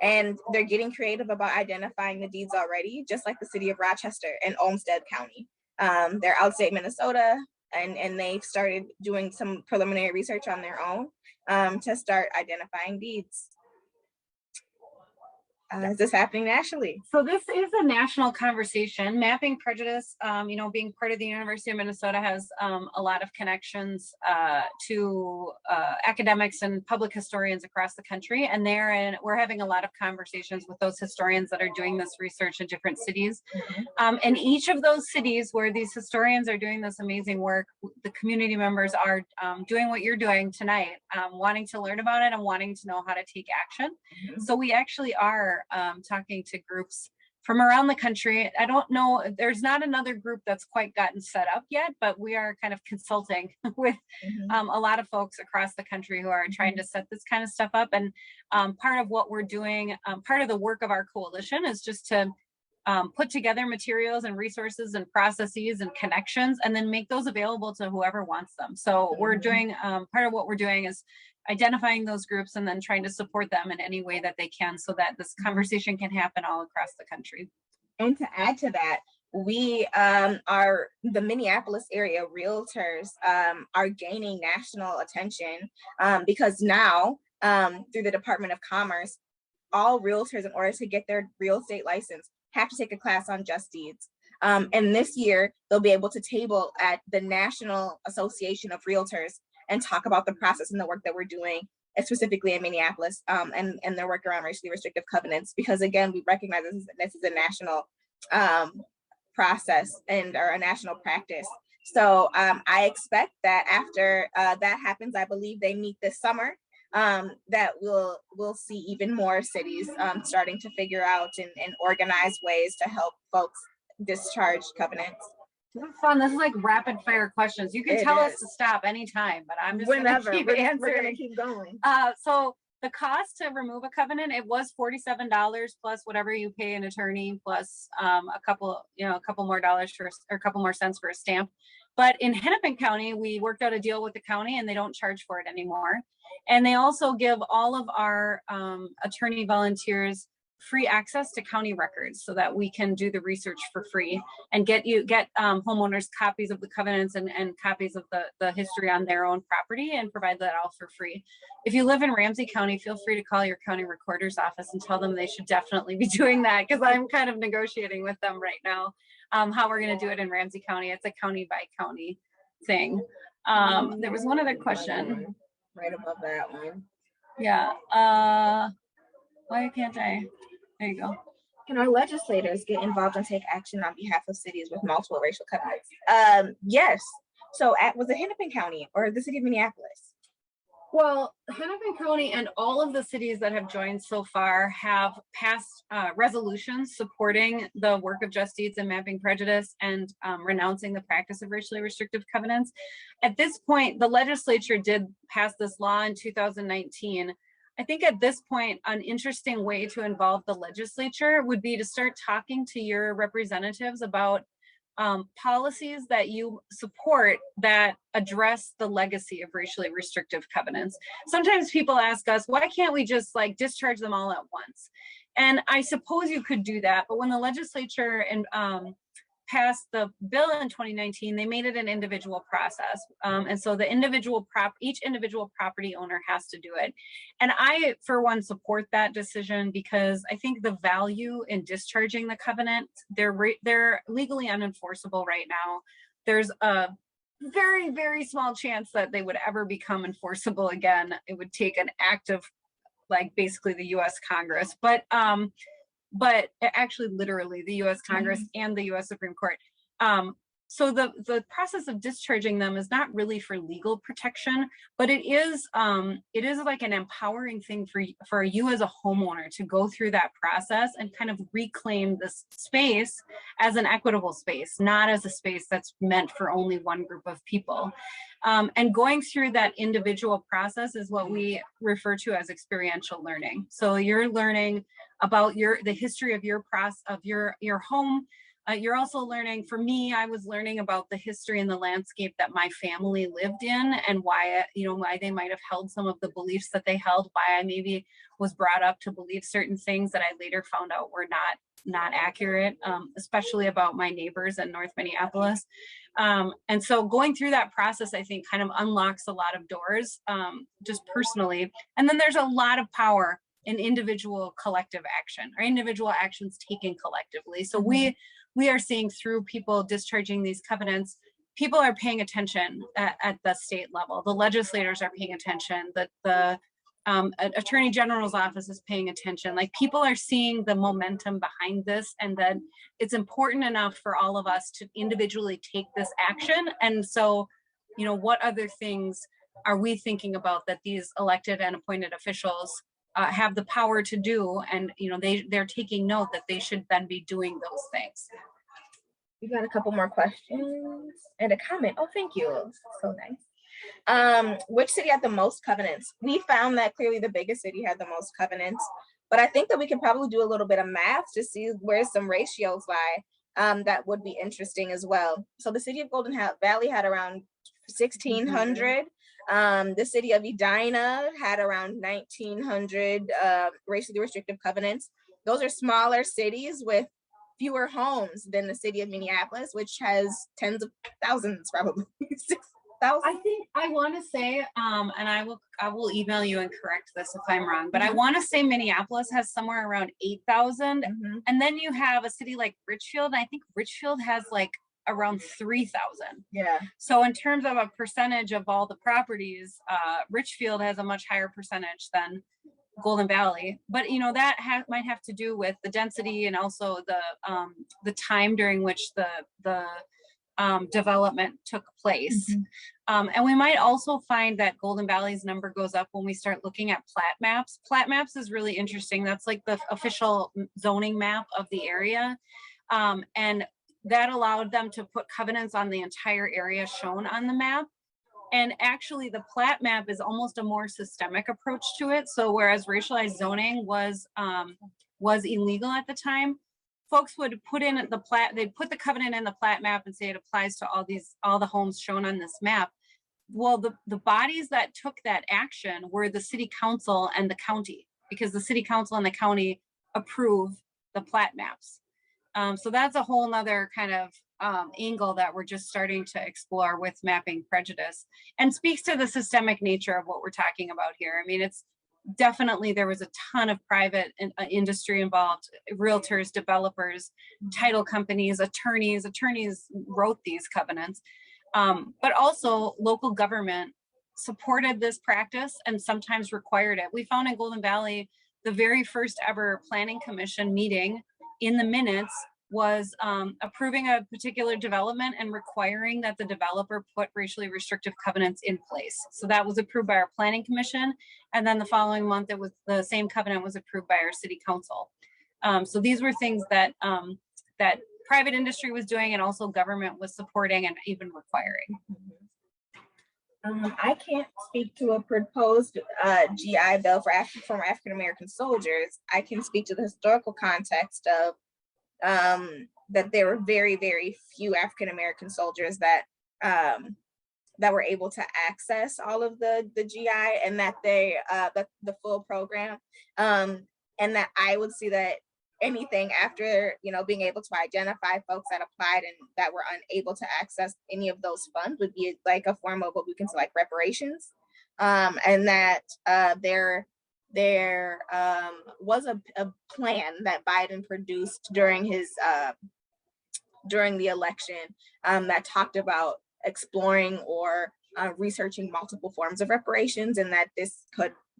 and they're getting creative about identifying the deeds already, just like the city of Rochester and Olmsted County. They're outstate Minnesota, and they've started doing some preliminary research on their own to start identifying deeds. Is this happening nationally? So this is a national conversation. Mapping Prejudice, being part of the University of Minnesota, has a lot of connections to academics and public historians across the country. And we're having a lot of conversations with those historians that are doing this research in different cities. And each of those cities where these historians are doing this amazing work, the community members are doing what you're doing tonight, wanting to learn about it and wanting to know how to take action. So we actually are talking to groups from around the country. I don't know, there's not another group that's quite gotten set up yet, but we are kind of consulting with a lot of folks across the country who are trying to set this kind of stuff up. And part of what we're doing, part of the work of our coalition is just to put together materials and resources and processes and connections, and then make those available to whoever wants them. So we're doing, part of what we're doing is identifying those groups and then trying to support them in any way that they can, so that this conversation can happen all across the country. And to add to that, we are the Minneapolis area realtors are gaining national attention because now through the Department of Commerce, all realtors, in order to get their real estate license, have to take a class on just deeds. And this year, they'll be able to table at the National Association of Realtors and talk about the process and the work that we're doing, specifically in Minneapolis, and their work around racially restrictive covenants. Because again, we recognize this is a national process or a national practice. So I expect that after that happens, I believe they meet this summer, that we'll see even more cities starting to figure out and organize ways to help folks discharge covenants. This is fun. This is like rapid fire questions. You can tell us to stop anytime, but I'm just Whenever gonna keep we're answering. gonna keep going. So the cost to remove a covenant, it was $47 plus whatever you pay an attorney, plus a couple more dollars or a couple more cents for a stamp. But in Hennepin County, we worked out a deal with the county and they don't charge for it anymore. And they also give all of our attorney volunteers free access to county records so that we can do the research for free and get homeowners copies of the covenants and copies of the history on their own property and provide that all for free. If you live in Ramsey County, feel free to call your county recorder's office and tell them they should definitely be doing that, because I'm kind of negotiating with them right now how we're going to do it in Ramsey County. It's a county by county thing. There was one other question. Right above that one. Yeah. Why can't I? There you go. Can our legislators get involved and take action on behalf of cities with multiple racial covenants? Yes. So was it Hennepin County or the city of Minneapolis? Well, Hennepin County and all of the cities that have joined so far have passed resolutions supporting the work of Just Deeds and Mapping Prejudice and renouncing the practice of racially restrictive covenants. At this point, the legislature did pass this law in 2019. I think at this point, an interesting way to involve the legislature would be to start talking to your representatives about policies that you support that address the legacy of racially restrictive covenants. Sometimes people ask us, why can't we just like discharge them all at once? And I suppose you could do that, but when the legislature passed the bill in 2019, they made it an individual process. And so the each individual property owner has to do it. And I, for one, support that decision because I think the value in discharging the covenant, they're legally unenforceable right now. There's a very, very small chance that they would ever become enforceable again. It would take an act of like basically the US Congress, but actually literally the US Congress and the US Supreme Court. So the process of discharging them is not really for legal protection, but it is like an empowering thing for you as a homeowner to go through that process and kind of reclaim this space as an equitable space, not as a space that's meant for only one group of people. And going through that individual process is what we refer to as experiential learning. So you're learning about the history of your home. You're also learning, for me, I was learning about the history and the landscape that my family lived in and why they might have held some of the beliefs that they held, why I maybe was brought up to believe certain things that I later found out were not accurate, especially about my neighbors in North Minneapolis. And so going through that process, I think kind of unlocks a lot of doors, just personally. And then there's a lot of power in individual collective action or individual actions taken collectively. So we are seeing through people discharging these covenants, people are paying attention at the state level. The legislators are paying attention, the Attorney General's office is paying attention. Like people are seeing the momentum behind this and that it's important enough for all of us to individually take this action. And so, what other things are we thinking about that these elected and appointed officials have the power to do, and they're taking note that they should then be doing those things. We got a couple more questions and a comment. Oh, thank you. So nice. Which city had the most covenants? We found that clearly the biggest city had the most covenants, but I think that we can probably do a little bit of math to see where some ratios lie. That would be interesting as well. So the city of Golden Valley had around 1,600. The city of Edina had around 1,900 racially restrictive covenants. Those are smaller cities with fewer homes than the city of Minneapolis, which has tens of thousands, probably 6,000. I think I want to say, and I will email you and correct this if I'm wrong, but I want to say Minneapolis has somewhere around 8,000, and then you have a city like Richfield, and I think Richfield has like around 3,000. Yeah. So in terms of a percentage of all the properties, Richfield has a much higher percentage than Golden Valley, but you know that might have to do with the density and also the time during which the development took place. And we might also find that Golden Valley's number goes up when we start looking at plat maps. Plat maps is really interesting. That's like the official zoning map of the area. And that allowed them to put covenants on the entire area shown on the map. And actually the plat map is almost a more systemic approach to it. So whereas racialized zoning was illegal at the time, folks would put in the plat, they'd put the covenant in the plat map and say it applies to all the homes shown on this map. Well, the bodies that took that action were the city council and the county, because the city council and the county approve the plat maps. So that's a whole nother kind of angle that we're just starting to explore with mapping prejudice, and speaks to the systemic nature of what we're talking about here. I mean, it's definitely, there was a ton of private industry involved, realtors, developers, title companies, attorneys wrote these covenants, but also local government supported this practice and sometimes required it. We found in Golden Valley, the very first ever planning commission meeting in the minutes was approving a particular development and requiring that the developer put racially restrictive covenants in place. So that was approved by our planning commission. And then the following month, it was the same covenant was approved by our city council. So these were things that that private industry was doing and also government was supporting and even requiring. I can't speak to a proposed GI Bill for former African-American soldiers. I can speak to the historical context of that there were very, very few African-American soldiers that were able to access all of the GI and that the full program, and that I would see that anything after, you know, being able to identify folks that applied and that were unable to access any of those funds would be like a form of what we consider like reparations, and that there was a plan that Biden produced during his during the election that talked about exploring or researching multiple forms of reparations, and that this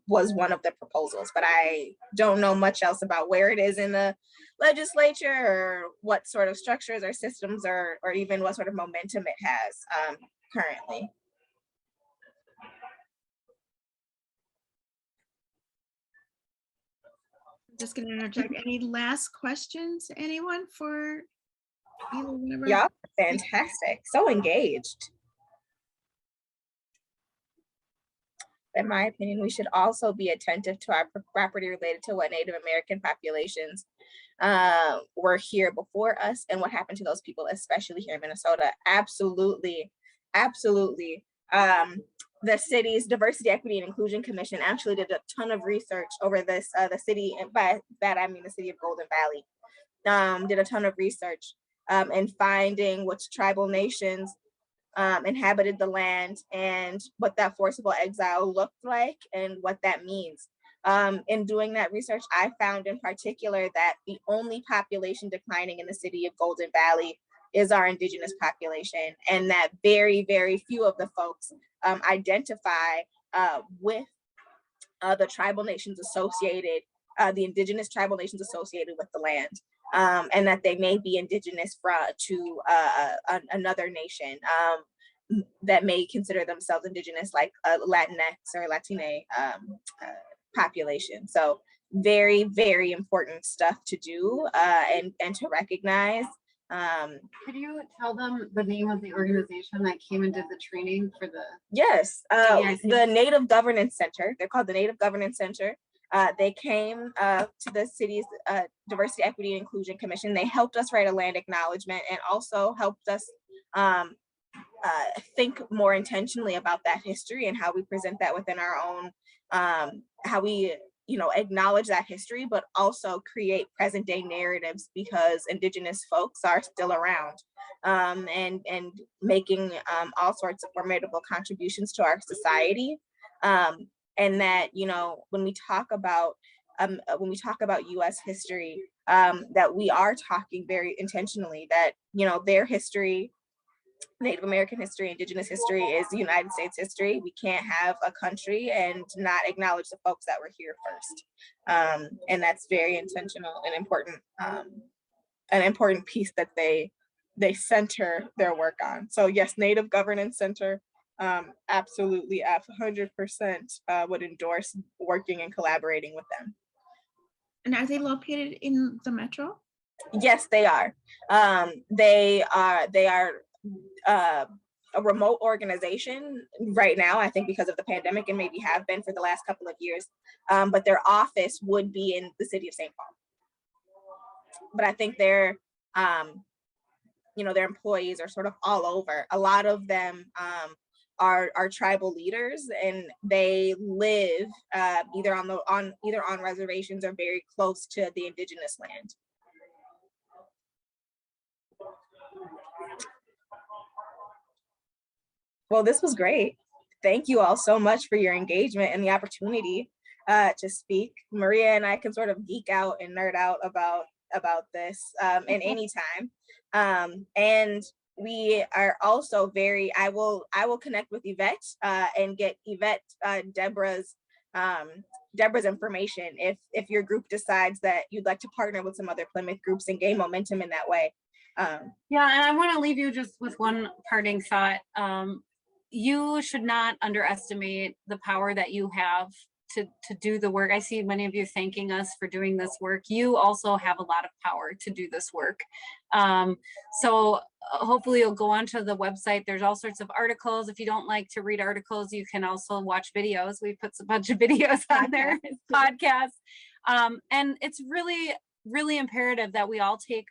was one of the proposals. But I don't know much else about where it is in the legislature or what sort of structures or systems or even what sort of momentum it has currently. Just going to interject. Any last questions, anyone, for either whatever? Yeah, fantastic. So engaged. In my opinion, we should also be attentive to our property related to what Native American populations were here before us and what happened to those people, especially here in Minnesota. Absolutely, absolutely. The city's Diversity, Equity, and Inclusion Commission actually did a ton of research over this. The city, and by that I mean the city of Golden Valley, did a ton of research in finding which tribal nations inhabited the land and what that forcible exile looked like and what that means. In doing that research, I found in particular that the only population declining in the city of Golden Valley is our Indigenous population, and that very, very few of the folks identify with the tribal nations associated, the Indigenous tribal nations associated with the land, and that they may be Indigenous to another nation that may consider themselves Indigenous, like Latinx or Latina population. So very, very important stuff to do and to recognize. Could you tell them the name of the organization that came and did the training for the? Yes, the Native Governance Center. They're called the Native Governance Center. They came to the city's Diversity, Equity, and Inclusion Commission. They helped us write a land acknowledgement and also helped us think more intentionally about that history and how we present that within our own, how we acknowledge that history, but also create present day narratives, because Indigenous folks are still around, and making all sorts of formidable contributions to our society. And that, when we talk about U.S. history, that we are talking very intentionally that, their history, Native American history, Indigenous history, is the United States history. We can't have a country and not acknowledge the folks that were here first. And that's very intentional and important, an important piece that they center their work on. So yes, Native Governance Center, absolutely, 100% would endorse working and collaborating with them. And are they located in the metro? Yes, they are. They are a remote organization right now, I think because of the pandemic, and maybe have been for the last couple of years. But their office would be in the city of St. Paul. But I think their employees are sort of all over. A lot of them are tribal leaders, and they live either on reservations or very close to the Indigenous land. Well, this was great. Thank you all so much for your engagement and the opportunity to speak. Maria and I can sort of geek out and nerd out about this in any time. And we are also I will connect with Yvette and get Yvette Deborah's information if your group decides that you'd like to partner with some other Plymouth groups and gain momentum in that way. Yeah, and I want to leave you just with one parting thought. You should not underestimate the power that you have to do the work. I see many of you thanking us for doing this work. You also have a lot of power to do this work. So hopefully you'll go onto the website. There's all sorts of articles. If you don't like to read articles, you can also watch videos. We put a bunch of videos on there, podcasts. And it's really, really imperative that we all take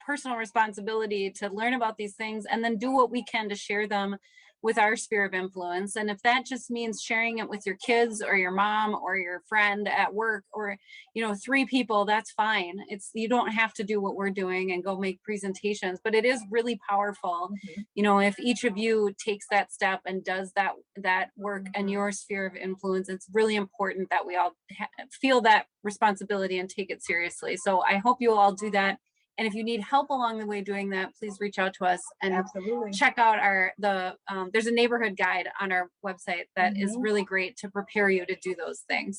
personal responsibility to learn about these things and then do what we can to share them with our sphere of influence. And if that just means sharing it with your kids or your mom or your friend at work, or 3 people, that's fine. You don't have to do what we're doing and go make presentations, but it is really powerful. If each of you takes that step and does that work in your sphere of influence, it's really important that we all feel that responsibility and take it seriously. So I hope you all do that. And if you need help along the way doing that, please reach out to us and check out there's a neighborhood guide on our website that is really great to prepare you to do those things.